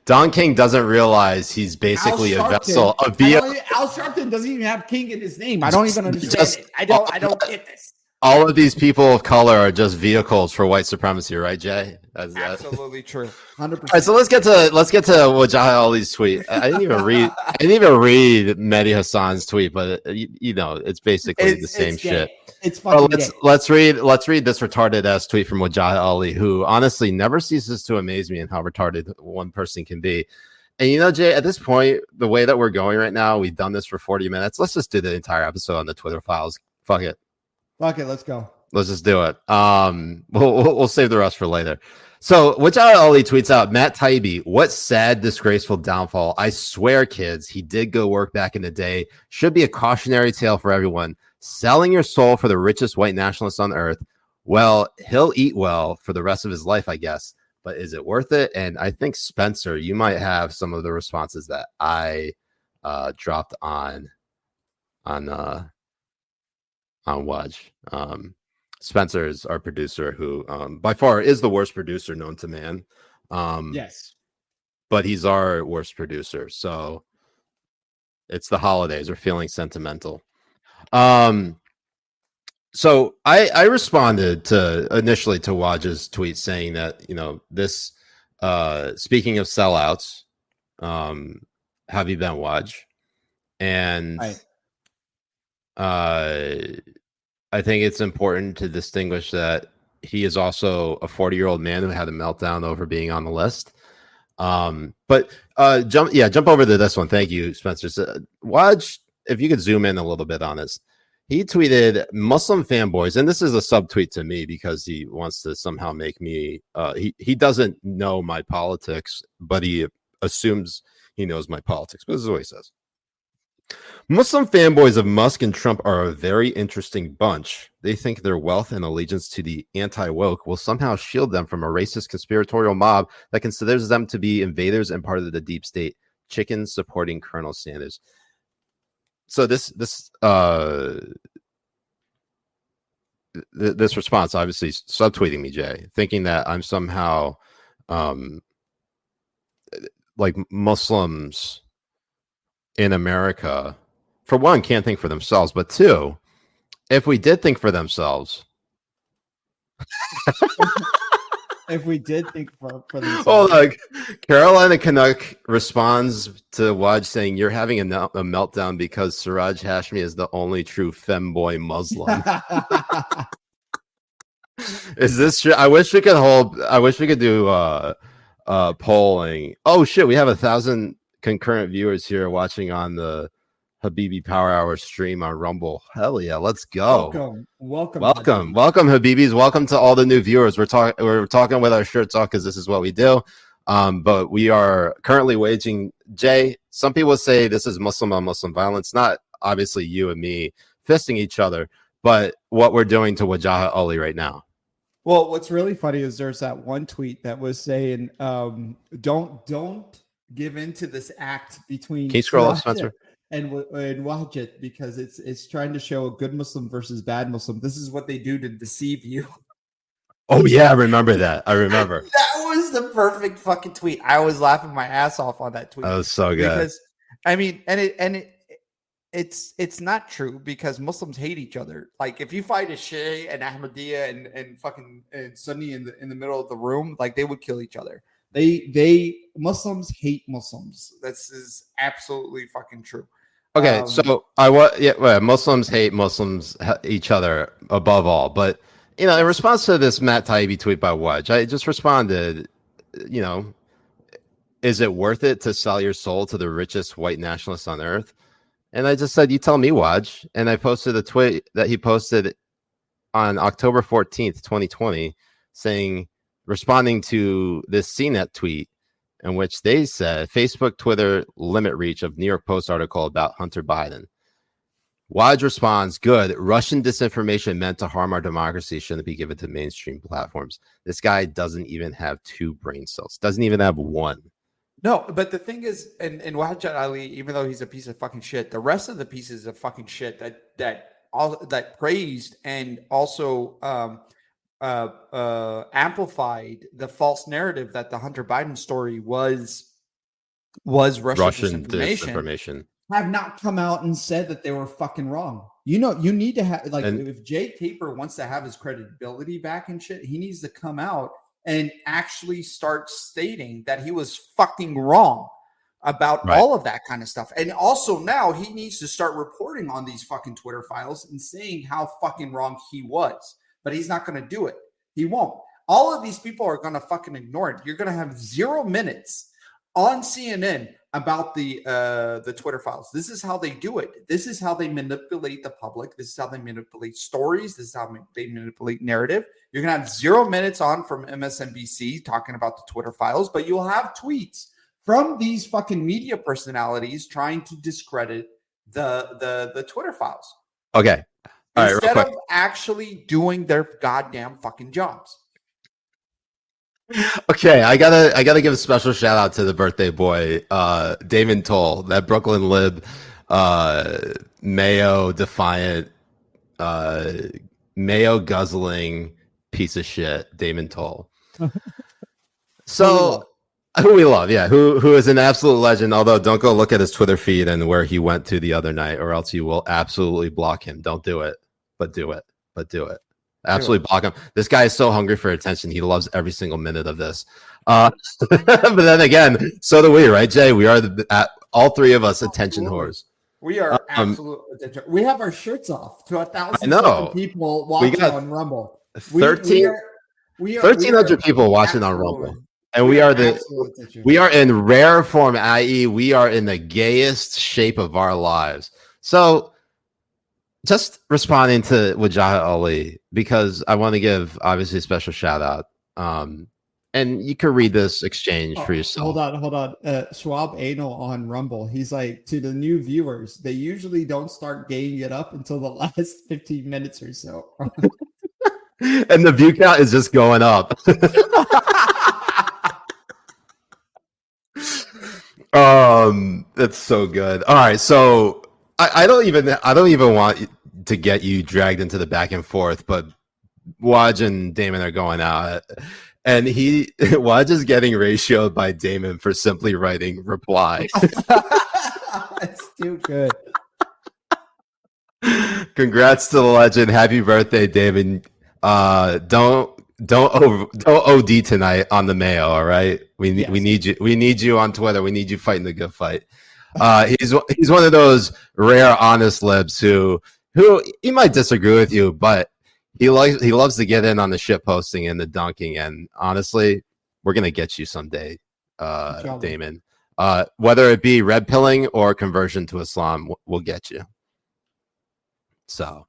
Don King doesn't realize he's basically a vessel. Al Sharpton doesn't even have King in his name. I don't even understand it. I don't get this. All of these people of color are just vehicles for white supremacy, right, Jay? That's absolutely true. 100%. All right, so let's get to Wajahat Ali's tweet. I didn't even read Mehdi Hassan's tweet, but you know, it's basically the same shit. It's fucking let's read this retarded ass tweet from Wajahat Ali, who honestly never ceases to amaze me in how retarded one person can be. And you know, Jay, at this point, the way that we're going right now, we've done this for 40 minutes. Let's just do the entire episode on the Twitter files. Fuck it. Okay, let's go. Let's just do it. We'll save the rest for later. So, Wajahat Ali tweets out, Matt Taibbi, what sad, disgraceful downfall. I swear, kids, he did go work back in the day. Should be a cautionary tale for everyone. Selling your soul for the richest white nationalist on earth. Well, he'll eat well for the rest of his life, I guess. But is it worth it? And I think, Spencer, you might have some of the responses that I dropped on Waj. Spencer is our producer who by far is the worst producer known to man. Yes. But he's our worst producer. So it's the holidays. We're feeling sentimental. So I responded initially to Waj's tweet saying that, this speaking of sellouts, have you been Waj? And I think it's important to distinguish that he is also a 40-year-old man who had a meltdown over being on the list. But jump over to this one. Thank you, Spencer. So, Waj, if you could zoom in a little bit on this. He tweeted, Muslim fanboys, and this is a subtweet to me because he wants to somehow make me, he doesn't know my politics, but he assumes he knows my politics. But this is what he says. Muslim fanboys of Musk and Trump are a very interesting bunch. They think their wealth and allegiance to the anti-woke will somehow shield them from a racist conspiratorial mob that considers them to be invaders and part of the deep state, chickens supporting Colonel Sanders. So this response, obviously subtweeting me, Jay, thinking that I'm somehow like Muslims in America, for one, can't think for themselves, but two, if we did think for themselves, if we did think for themselves. Oh, like Carolina Canuck responds to Waj saying, "You're having a meltdown because Siraj Hashmi is the only true femboy Muslim." Is this true? I wish we could do polling. Oh shit, we have 1,000 concurrent viewers here watching on the Habibi Power Hour stream on Rumble. Hell yeah, let's go. Welcome, Habibis. Welcome to all the new viewers. We're talking with our shirts off because this is what we do. But we are currently waging, Jay, some people say this is Muslim on Muslim violence, not obviously you and me fisting each other, but what we're doing to Wajahat Ali right now. Well, what's really funny is there's that one tweet that was saying, don't give in to this act between Can you scroll up, Spencer? And watch it because it's trying to show a good Muslim versus bad Muslim. This is what they do to deceive you. Oh yeah, I remember that. I remember. That was the perfect fucking tweet. I was laughing my ass off on that tweet. That was so good. Because I mean, it's not true because Muslims hate each other. Like if you fight a Shia and Ahmadiyya and fucking Sunni in the middle of the room, like they would kill each other. They Muslims hate Muslims. This is absolutely fucking true. Okay, so Muslims hate Muslims each other above all, but in response to this Matt Taibbi tweet by Waj, I just responded, is it worth it to sell your soul to the richest white nationalists on earth? And I just said, you tell me, Waj. And I posted a tweet that he posted on October 14th, 2020, responding to this CNET tweet in which they said Facebook, Twitter limit reach of New York Post article about Hunter Biden. Waj responds, good. Russian disinformation meant to harm our democracy shouldn't be given to mainstream platforms. This guy doesn't even have 2 brain cells. Doesn't even have 1. No, but the thing is, and Wajahat Ali, even though he's a piece of fucking shit, the rest of the pieces of fucking shit that praised and also amplified the false narrative that the Hunter Biden story was Russian disinformation have not come out and said that they were fucking wrong. You need to have if Jay Taper wants to have his credibility back and shit, he needs to come out and actually start stating that he was fucking wrong about all of that kind of stuff. And also now he needs to start reporting on these fucking Twitter files and saying how fucking wrong he was. But he's not going to do it. He won't. All of these people are going to fucking ignore it. You're going to have 0 minutes on CNN about the Twitter files. This is how they do it. This is how they manipulate the public. This is how they manipulate stories. This is how they manipulate narrative. You're gonna have 0 minutes on from MSNBC talking about the Twitter files, but you'll have tweets from these fucking media personalities trying to discredit the Twitter files. Okay. All right, instead of actually doing their goddamn fucking jobs. Okay, I gotta give a special shout out to the birthday boy, Damon Toll, that Brooklyn lib, Mayo defiant, Mayo guzzling piece of shit, Damon Toll. So who we love, yeah, who is an absolute legend. Although don't go look at his Twitter feed and where he went to the other night, or else you will absolutely block him. Don't do it, but do it. Absolutely block him. This guy is so hungry for attention. He loves every single minute of this. But then again, so do we, right, Jay? We are all three of us attention whores. We are absolute attention. We have our shirts off to 1,000 people watching on Rumble. 1,300 people watching on Rumble. And we are in rare form, i.e., we are in the gayest shape of our lives. So just responding to Wajahat Ali, because I want to give obviously a special shout out. And you can read this exchange for yourself. Hold on. Schwab Anal on Rumble. He's like, to the new viewers, they usually don't start gaying it up until the last 15 minutes or so. And the view count is just going up. That's so good. All right, so I don't even want to get you dragged into the back and forth, but Waj and Damon are going out, and Waj is getting ratioed by Damon for simply writing reply. It's too good. Congrats to the legend. Happy birthday, Damon. Don't OD tonight on the Mayo. All right, we need you. We need you on Twitter. We need you fighting the good fight. He's one of those rare honest libs who he might disagree with you, but he loves to get in on the shit posting and the dunking. And honestly, we're gonna get you someday, Damon. Whether it be red pilling or conversion to Islam, we'll get you. So,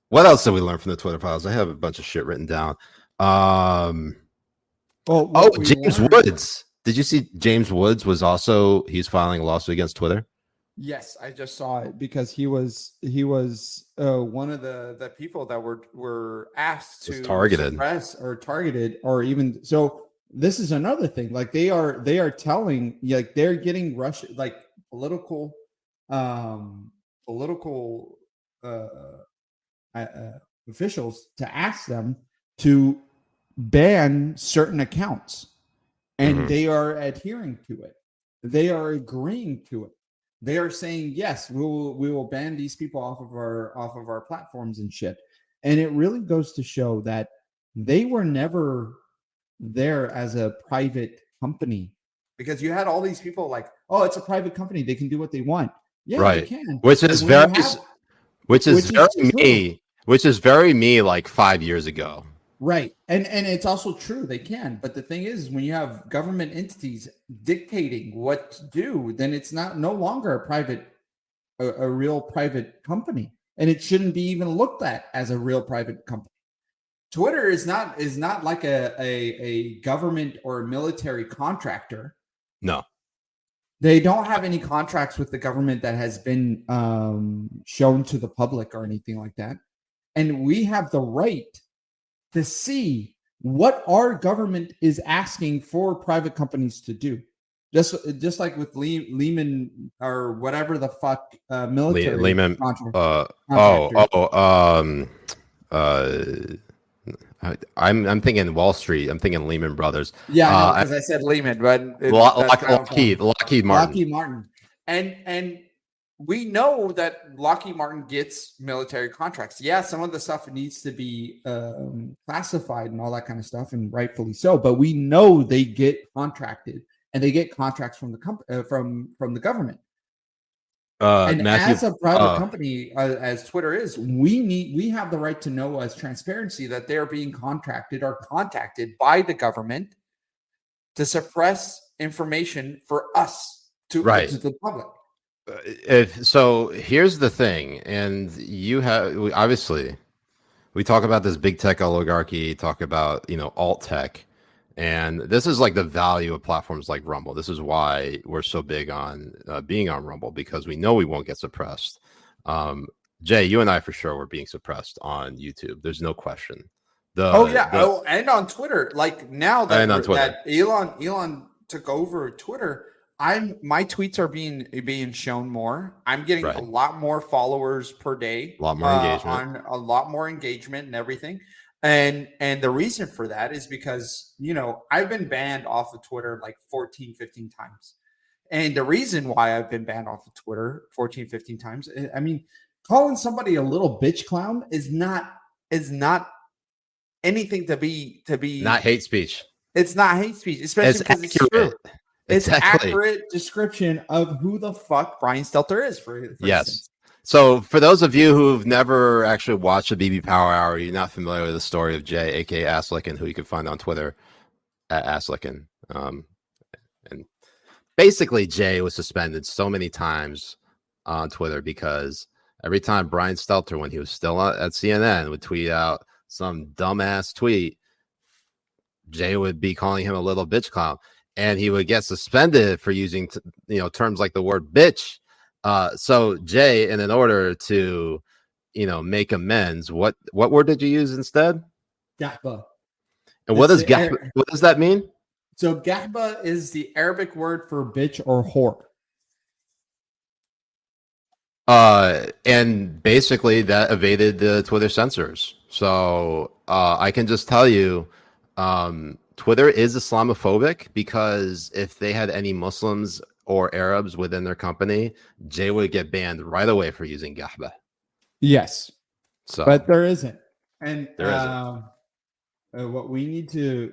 what else did we learn from the Twitter files? I have a bunch of shit written down. James Woods. Did you see James Woods he's filing a lawsuit against Twitter? Yes, I just saw it because he was one of the people that were asked to suppress or targeted, or even so. This is another thing. like they are telling, like, they're getting Russian, like, political officials to ask them to ban certain accounts, and they are adhering to it. They are agreeing to it. They are saying, yes, we will ban these people off of our platforms and shit. And it really goes to show that they were never there as a private company, because you had all these people like, oh, it's a private company, they can do what they want. Yeah, right. They can. Which is very me like 5 years ago. Right. And it's also true, they can. But the thing is, when you have government entities dictating what to do, then it's no longer a real private company. And it shouldn't be even looked at as a real private company. Twitter is not like a government or a military contractor. No. They don't have any contracts with the government that has been shown to the public or anything like that. And we have the right to see what our government is asking for private companies to do. Just like with Lehman or whatever the fuck military Lehman. I'm thinking Wall Street. I'm thinking Lehman Brothers. Yeah, because I said Lehman, but Lockheed Martin. Lockheed Martin, and we know that Lockheed Martin gets military contracts. Yeah, some of the stuff needs to be classified and all that kind of stuff, and rightfully so. But we know they get contracted, and they get contracts from the from the government. And Matthew, as a private company, as Twitter is, we have the right to know as transparency that they're being contracted or contacted by the government to suppress information for us to the public. So here's the thing, and obviously we talk about this big tech oligarchy, talk about alt tech, and this is like the value of platforms like Rumble. This is why we're so big on being on Rumble, because we know we won't get suppressed. Jay, you and I for sure were being suppressed on YouTube. There's no question. And on Twitter. Like now that Elon took over Twitter, my tweets are being shown more. I'm getting a lot more followers per day, a lot more engagement, a lot more engagement and everything. And the reason for that is because, I've been banned off of Twitter like 14, 15 times. And the reason why I've been banned off of Twitter 14, 15 times, I mean, calling somebody a little bitch clown is not anything to be not hate speech. It's not hate speech, especially because it's true. It's accurate description of who the fuck Brian Stelter is. For yes. Instance. So for those of you who've never actually watched the Habibi Power Hour, you're not familiar with the story of Jay, aka Asslickin, who you can find on Twitter at Asslickin. And basically, Jay was suspended so many times on Twitter because every time Brian Stelter, when he was still at CNN, would tweet out some dumbass tweet, Jay would be calling him a little bitch clown, and he would get suspended for using terms like the word bitch. So Jay, in order to make amends, what word did you use instead? Gahba. And what does that mean? So Gahba is the Arabic word for bitch or whore. And basically that evaded the Twitter censors. So I can just tell you, Twitter is Islamophobic, because if they had any Muslims or Arabs within their company, Jay would get banned right away for using Gahba. Yes. So, but there isn't. And there isn't. What we need to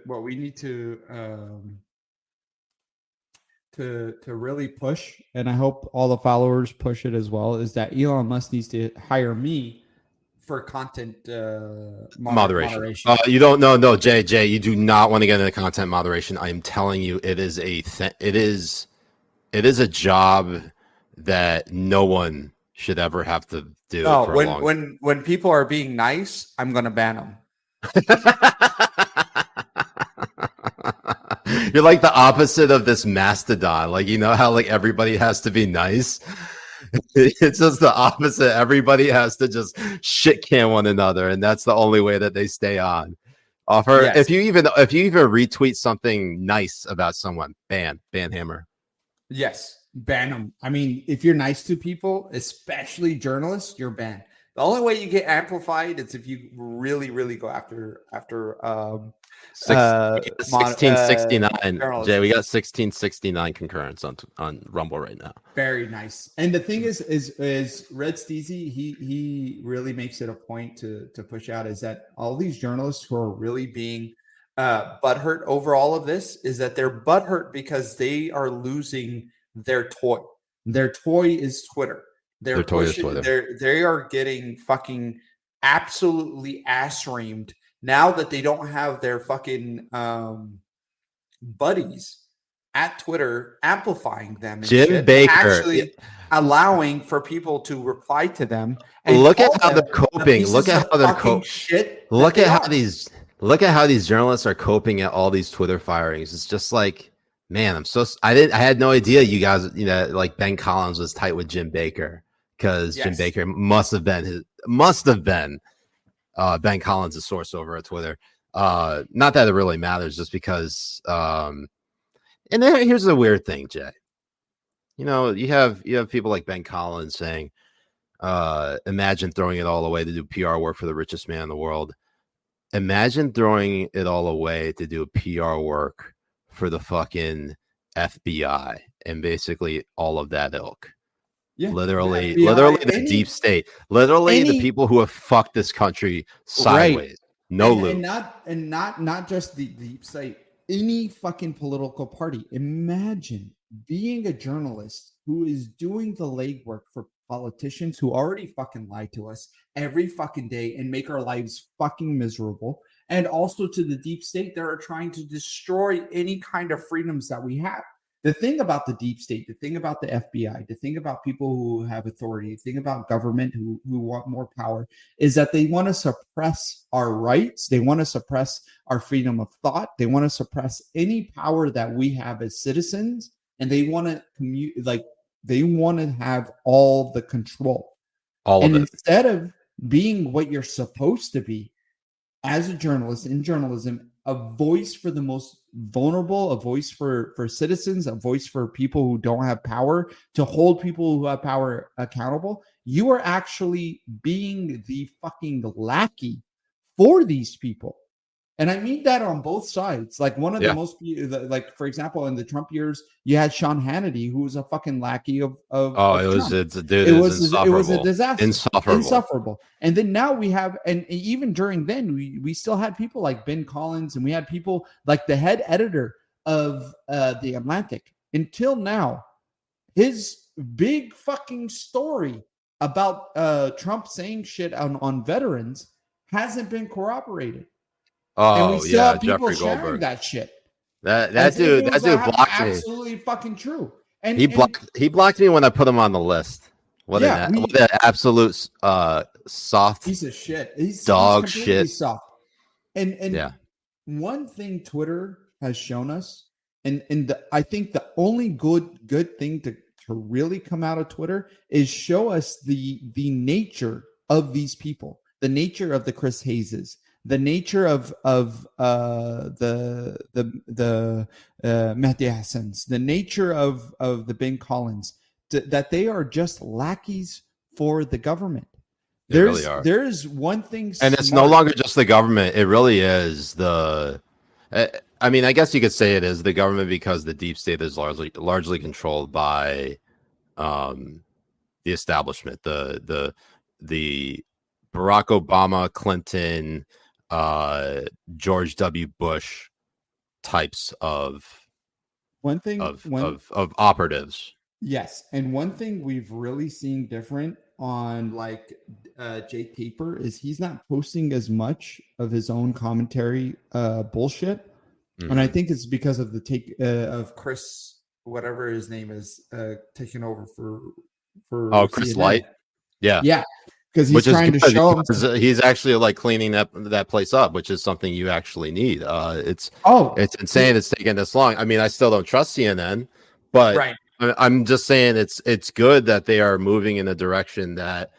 really push, and I hope all the followers push it as well, is that Elon Musk needs to hire me for content moderation. You don't know, no, Jay, you do not want to get into content moderation. I am telling you, it is a job that no one should ever have to do. No, when people are being nice, I'm going to ban them. You're like the opposite of this mastodon. Like, how like everybody has to be nice. It's just the opposite. Everybody has to just shit can one another, and that's the only way that they stay on. Yes. If you even retweet something nice about someone, ban hammer. Yes, ban them. I mean, if you're nice to people, especially journalists, you're banned. The only way you get amplified is if you really, really go after 1669. Jay, we got 1669 concurrence on Rumble right now. Very nice. And the thing is Red Steezy, he really makes it a point to push out is that all these journalists who are really being butthurt over all of this is that they're butthurt because they are losing their toy. Their toy is Twitter. They are getting fucking absolutely ass reamed now that they don't have their fucking buddies at Twitter amplifying them. And Jim Baker actually allowing for people to reply to them. And look at how they're coping. Look at how they're coping. Look at how these journalists are coping at all these Twitter firings. It's just like, man, I had no idea you guys, like Ben Collins was tight with Jim Baker, because Jim Baker must have been Ben Collins' source over at Twitter. Not that it really matters, just because. And then here's the weird thing, Jay. You have people like Ben Collins saying, "Imagine throwing it all away to do PR work for the richest man in the world." Imagine throwing it all away to do PR work for the fucking FBI and basically all of that ilk. Yeah, literally the deep state, the people who have fucked this country sideways. Right. Not just the deep state, any fucking political party. Imagine being a journalist who is doing the legwork for politicians who already fucking lie to us every fucking day and make our lives fucking miserable, and also to the deep state that are trying to destroy any kind of freedoms that we have. The thing about the deep state, the thing about the FBI, the thing about people who have authority, the thing about government who want more power is that they want to suppress our rights. They want to suppress our freedom of thought. They want to suppress any power that we have as citizens. And they want to they want to have all the control. All of it. Instead of being what you're supposed to be as a journalist in journalism, a voice for the most vulnerable, a voice for citizens, a voice for people who don't have power, to hold people who have power accountable, you are actually being the fucking lackey for these people. And I mean that on both sides. Like one of the most, like for example, in the Trump years, you had Sean Hannity, who was a fucking lackey of it's a disaster. Insufferable. And then now we have, and even during then, we still had people like Ben Collins, and we had people like the head editor of the Atlantic. Until now, his big fucking story about Trump saying shit on veterans hasn't been corroborated. Oh, and we still have people Jeffrey sharing Goldberg. that shit. That dude blocked me. Absolutely fucking true. And he blocked me when I put him on the list. What an absolute soft piece of shit. He's shit. Soft. And one thing Twitter has shown us, and I think the only good thing to really come out of Twitter is show us the nature of these people, the nature of the Chris Hayeses, the nature of the Mehdi Hassans, the nature of the Ben Collins, that they are just lackeys for the government. There's one thing, and it's no longer just the government. It really is the. I mean, I guess you could say it is the government because the deep state is largely controlled by the establishment, the Barack Obama, Clinton, George W. Bush types of operatives. Yes, and one thing we've really seen different on like Jay Taper is he's not posting as much of his own commentary bullshit, and I think it's because of the take of Chris, whatever his name is, taking over for Chris CNN. Light, yeah. Because he's trying to show him. He's actually like cleaning that place up, which is something you actually need. It's insane it's taking this long. I mean, I still don't trust CNN, but right. I'm just saying it's good that they are moving in a direction that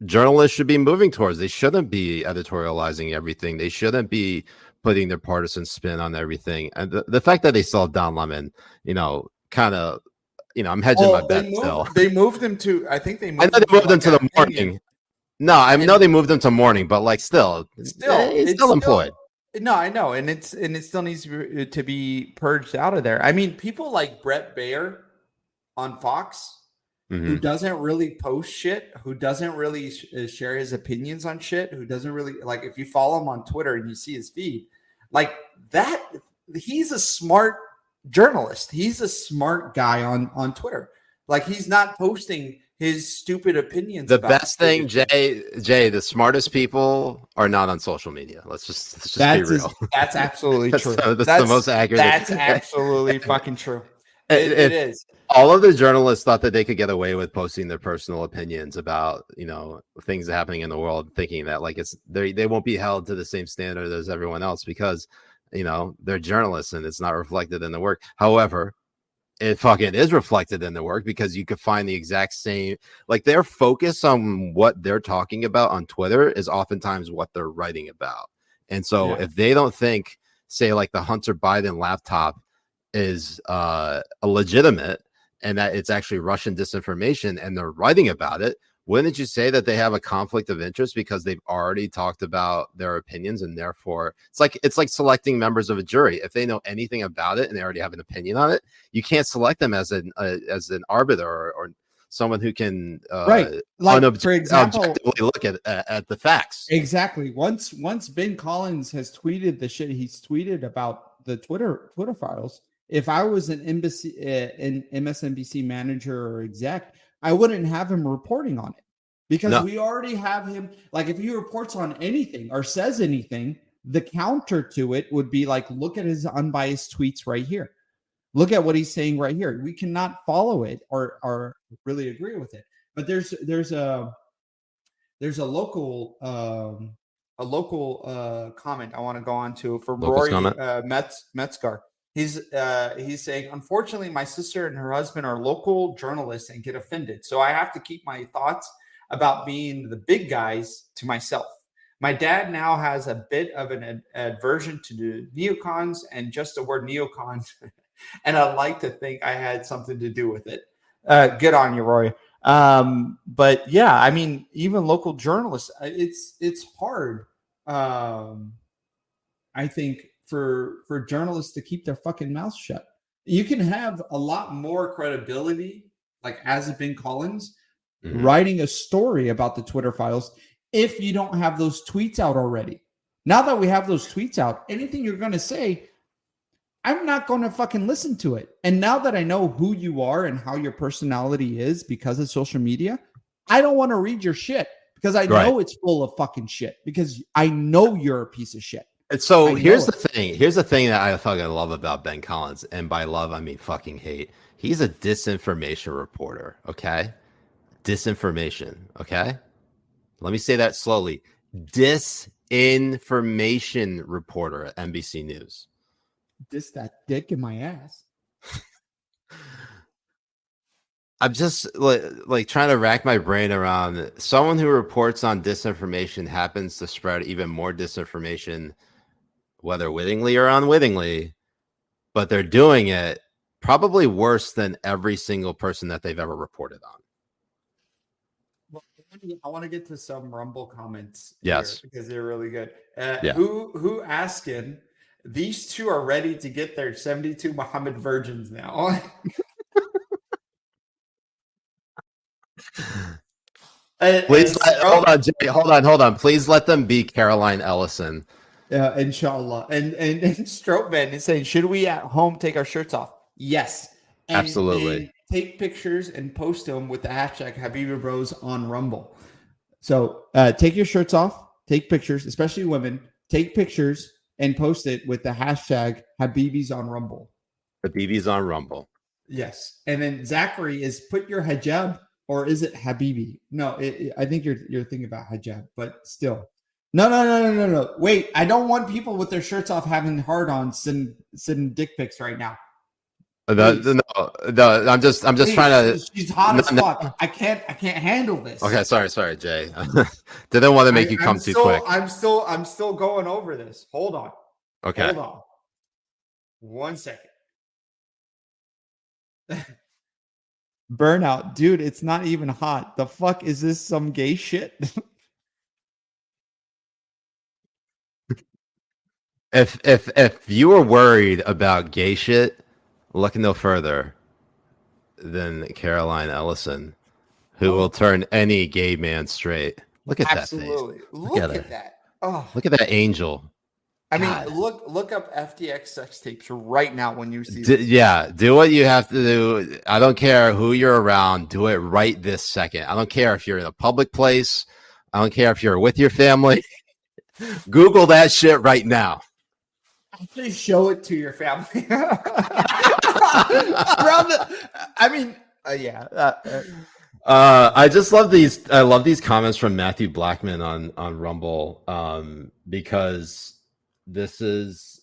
journalists should be moving towards. They shouldn't be editorializing everything. They shouldn't be putting their partisan spin on everything. And the fact that they still have Don Lemon, kind of. I'm hedging my bet still. They moved them to. I think they moved. I know they moved them to the morning. No, I know they moved them to morning, but like still, it's still employed. No, I know, and it still needs to be purged out of there. I mean, people like Brett Baer on Fox, who doesn't really post shit, who doesn't really share his opinions on shit, who doesn't really like. If you follow him on Twitter and you see his feed, like that, he's a smart journalist. He's a smart guy on Twitter. Like he's not posting his stupid opinions. The best thing, Jay, the smartest people are not on social media. Let's just be real. That's absolutely true. That's the most accurate. That's absolutely fucking true. It is. All of the journalists thought that they could get away with posting their personal opinions about things happening in the world, thinking that like they won't be held to the same standard as everyone else because they're journalists and it's not reflected in the work. However, it fucking is reflected in the work because you could find the exact same, like their focus on what they're talking about on Twitter is oftentimes what they're writing about. And so if they don't think, say like the Hunter Biden laptop is legitimate and that it's actually Russian disinformation and they're writing about it, wouldn't you say that they have a conflict of interest because they've already talked about their opinions and therefore it's like selecting members of a jury. If they know anything about it and they already have an opinion on it, you can't select them as an arbiter or someone who can like for example objectively look at the facts. Exactly. Once Ben Collins has tweeted the shit he's tweeted about the Twitter files, if I was an MSNBC manager or exec, I wouldn't have him reporting on it because we already have him. Like if he reports on anything or says anything, The counter to it would be like, look at his unbiased tweets right here. Look at what he's saying right here. We cannot follow it or really agree with it. But there's a local comment I want to go on to from Rory Metzgar. He's saying, unfortunately, my sister and her husband are local journalists and get offended, so I have to keep my thoughts about being the big guys to myself. My dad now has a bit of an aversion to the neocons and just the word neocon. And I'd like to think I had something to do with it. Good on you, Roy. But yeah, I mean, even local journalists, it's hard. I think for journalists to keep their fucking mouths shut. You can have a lot more credibility, like as Ben Collins, writing a story about the Twitter files if you don't have those tweets out already. Now that we have those tweets out, anything you're going to say, I'm not going to fucking listen to it. And now that I know who you are and how your personality is because of social media, I don't want to read your shit because I know it's full of fucking shit because I know you're a piece of shit. And so here's the thing. Here's the thing that I fucking love about Ben Collins. And by love, I mean fucking hate. He's a disinformation reporter. Okay. Disinformation. Okay. Let me say that slowly. Disinformation reporter at NBC News. That dick in my ass. I'm just like trying to rack my brain around someone who reports on disinformation happens to spread even more disinformation, whether wittingly or unwittingly, but they're doing it probably worse than every single person that they've ever reported on. Well, I want to get to some Rumble comments. Yes, because they're really good. Who asking? These two are ready to get their 72 Muhammad virgins now. Please hold on, Jay. Hold on. Please let them be Caroline Ellison. Yeah, inshallah. And Strokeman is saying, should we at home take our shirts off? Yes. Absolutely. And take pictures and post them with the hashtag Habibi Bros on Rumble. So take your shirts off, take pictures, especially women, take pictures and post it with the hashtag Habibis on Rumble. Habibis on Rumble. Yes. And then Zachary is put your hijab, or is it Habibi? No, I think you're thinking about hijab, but still. No. Wait, I don't want people with their shirts off having hard-ons sending dick pics right now. No, I'm just trying to. She's hot as fuck. I can't handle this. Okay, sorry, Jay. Didn't want to make you come too quick. I'm still going over this. Hold on. Okay. Hold on. 1 second. Burnout, dude. It's not even hot. The fuck is this? Some gay shit? If you were worried about gay shit, look no further than Caroline Ellison, who will turn any gay man straight. Look at that face. Look at that. Oh, look at that angel. I mean, look up FTX sex tapes right now when you see do what you have to do. I don't care who you're around. Do it right this second. I don't care if you're in a public place. I don't care if you're with your family. Google that shit right now. Actually, show it to your family. I just love these. I love these comments from Matthew Blackman on Rumble, because this is.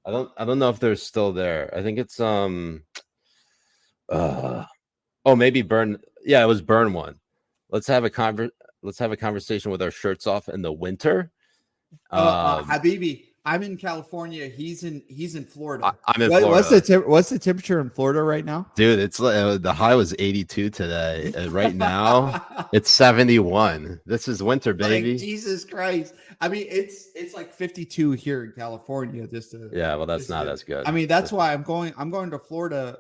I don't know if they're still there. I think it's maybe Burn. Yeah, it was Burn one. Let's have a conversation with our shirts off in the winter. Habibi, I'm in California. He's in Florida. I'm in Florida. What's the temperature in Florida right now? Dude, it's the high was 82 today. Right now, it's 71. This is winter, baby. Like, Jesus Christ. I mean, it's like 52 here in California. Well, that's not as good. I mean, that's why I'm going to Florida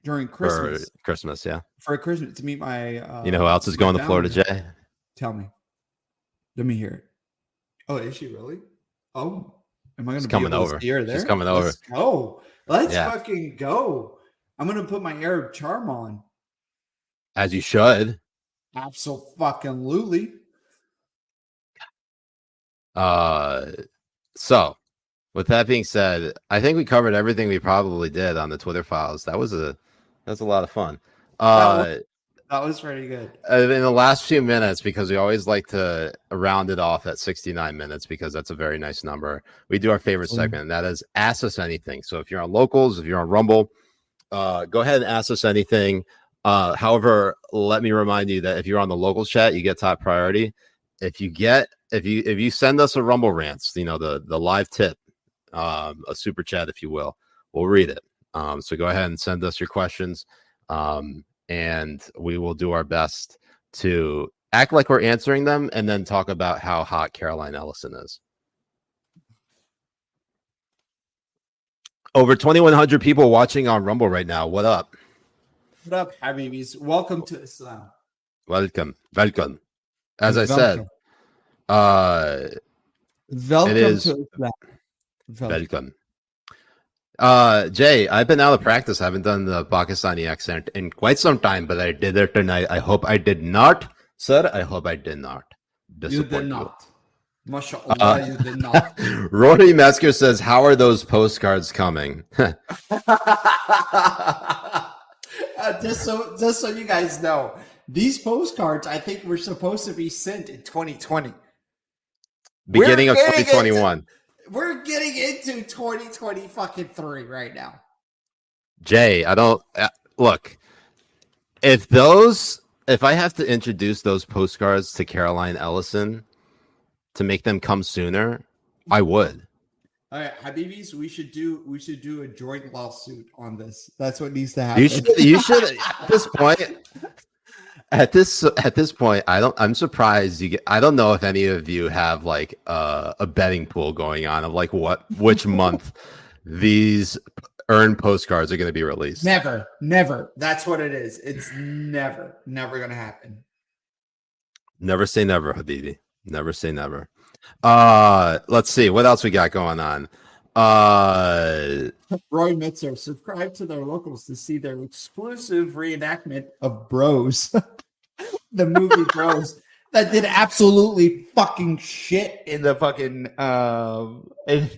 during Christmas. For Christmas, yeah. For Christmas to meet my. You know who else is going to Florida, Jay? Tell me. Let me hear it. Oh, is she really? Oh, am I going to be able to see her there? She's coming over. Let's go. Let's fucking go. I'm going to put my Arab charm on. As you should. Absolutely. So with that being said, I think we covered everything we probably did on the Twitter files. That was a lot of fun. That was pretty good. In the last few minutes, because we always like to round it off at 69 minutes because that's a very nice number. We do our favorite segment, and that is Ask Us Anything. So if you're on Locals, if you're on Rumble, go ahead and ask us anything. However, let me remind you that if you're on the local chat, you get top priority. If you send us a Rumble Rants, the live tip, a super chat, if you will, we'll read it. So go ahead and send us your questions. And we will do our best to act like we're answering them and then talk about how hot Caroline Ellison is. Over 2,100 people watching on Rumble right now. What up? What up, Habibis? Welcome to Islam. Welcome. As I said, welcome to Islam. Welcome. Jay, I've been out of practice. I haven't done the Pakistani accent in quite some time, but I did it tonight. I hope I did not, sir. I hope I did not. You did not. MashaAllah, you did not. Rory Metzger says, how are those postcards coming? Just so you guys know, these postcards, I think, were supposed to be sent in 2020. Beginning of 2021. We're getting into 2020 fucking 3 right now. Jay, I don't look. If I have to introduce those postcards to Caroline Ellison to make them come sooner, I would. All right, Habibis, we should do a joint lawsuit on this. That's what needs to happen. You should at this point. At this point, I'm surprised I don't know if any of you have like a betting pool going on of like which month these earned postcards are going to be released. Never. That's what it is. It's never going to happen. Never say never, Habibi. Never say never. Let's see what else we got going on. Roy Mitzer, subscribe to their locals to see their exclusive reenactment of Bros, the movie Bros, that did absolutely fucking shit in the fucking in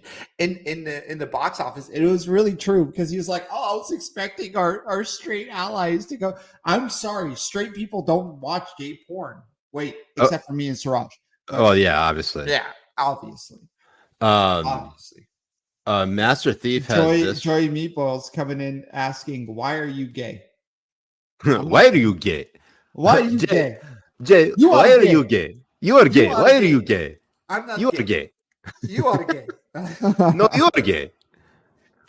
the box office. It was really true because he was like, "Oh, I was expecting our straight allies to go." I'm sorry, straight people don't watch gay porn. Wait, except for me and Siraj. Oh yeah, obviously. Yeah, obviously. Master Thief has Joy Meatballs coming in asking, "Why are you gay? Why are you gay? Why are you gay? Jay, why are you gay? You are gay. Why are you gay? I'm not. You are gay. You are gay. No, you are gay.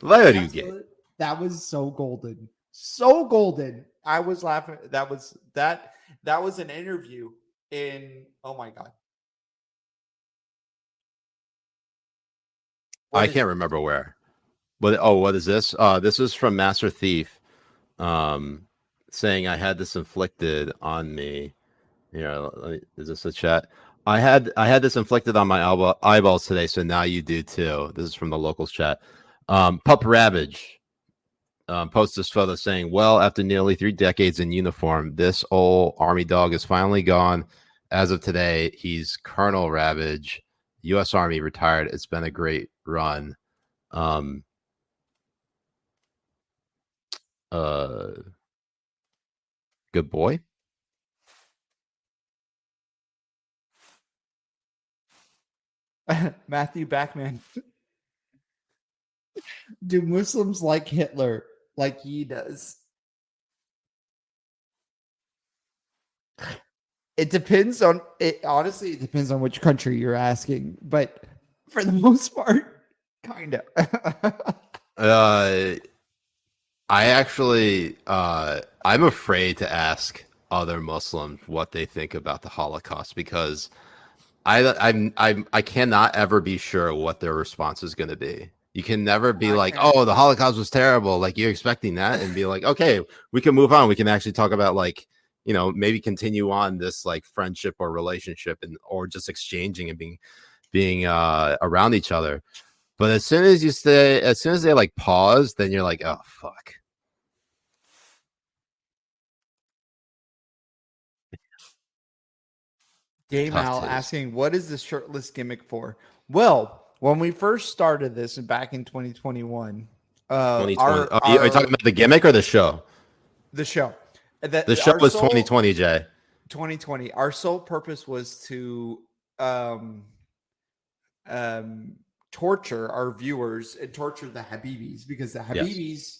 Why are you gay? That was so golden. So golden. I was laughing. That was an interview in. Oh my god. I can't remember where. But what is this? This is from Master Thief, saying I had this inflicted on me. Here, is this a chat? I had this inflicted on my eyeballs today, so now you do too. This is from the locals chat. Pup Ravage posts this photo saying, "Well, after nearly 3 decades in uniform, this old army dog is finally gone. As of today, he's Colonel Ravage, U.S. Army, retired. It's been a great run." Good boy. Matthew Backman. Do Muslims like Hitler like he does? It depends on it. Honestly, it depends on which country you're asking, but for the most part, kind of. I actually, I'm afraid to ask other Muslims what they think about the Holocaust because I cannot ever be sure what their response is going to be. You can never be like, "Oh, the Holocaust was terrible." Like you're expecting that, and be like, "Okay, we can move on. We can actually talk about like, maybe continue on this like friendship or relationship, or just exchanging and being around each other." But as soon as they like pause, then you're like, "Oh fuck." Game Al asking, what is the shirtless gimmick for? Well, when we first started this back in 2021, are you talking about the gimmick or the show? The show. The show was 2020, Jay. 2020. Our sole purpose was to torture our viewers and torture the Habibis, because the Habibis,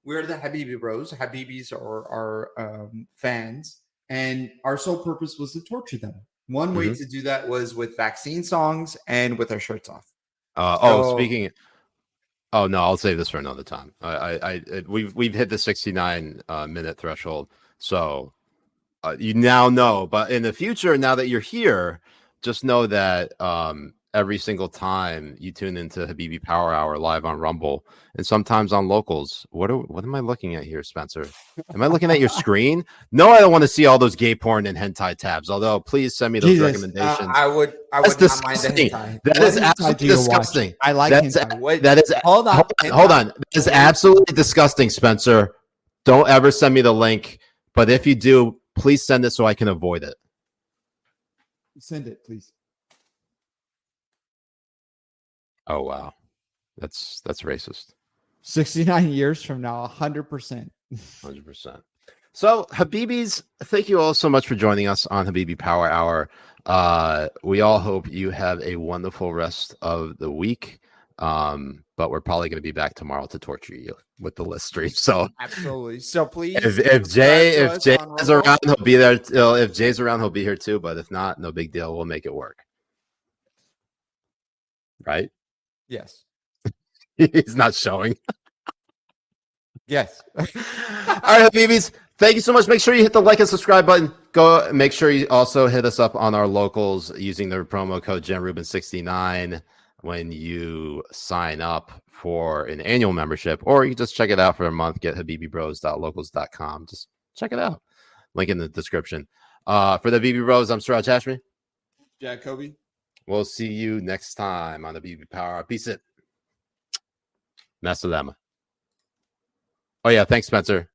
we're the Habibi Bros. Habibis are our fans, and our sole purpose was to torture them. One way to do that was with vaccine songs and with our shirts off. Oh no, I'll save this for another time. We've hit the 69 minute threshold, so you now know. But in the future, now that you're here, just know that every single time you tune into Habibi Power Hour live on Rumble and sometimes on Locals. What am I looking at here, Spencer? Am I looking at your screen? No, I don't want to see all those gay porn and hentai tabs. Although, please send me those recommendations. I would not mind the hentai. That is absolutely disgusting. I like hentai. That is hold on. That is absolutely disgusting, Spencer. Don't ever send me the link. But if you do, please send it so I can avoid it. Send it, please. Oh wow, that's racist. 69 years from now, 100%. 100%. So, Habibis, thank you all so much for joining us on Habibi Power Hour. We all hope you have a wonderful rest of the week. But we're probably going to be back tomorrow to torture you with the list stream. So absolutely. So please, if Jay is around, he'll be there. If Jay's around, he'll be here too. But if not, no big deal. We'll make it work. Right? Yes. He's not showing. Yes. All right, Habibis. Thank you so much. Make sure you hit the like and subscribe button. Go. Make sure you also hit us up on our Locals using the promo code JenRubin69 when you sign up for an annual membership, or you can just check it out for a month. Get habibibros.locals.com. Just check it out. Link in the description. For the Habibi Bros, I'm Siraj Hashmi. Jay Kobbe. We'll see you next time on the Habibi Power Hour. Peace it. Masalama. Oh yeah, thanks, Spencer.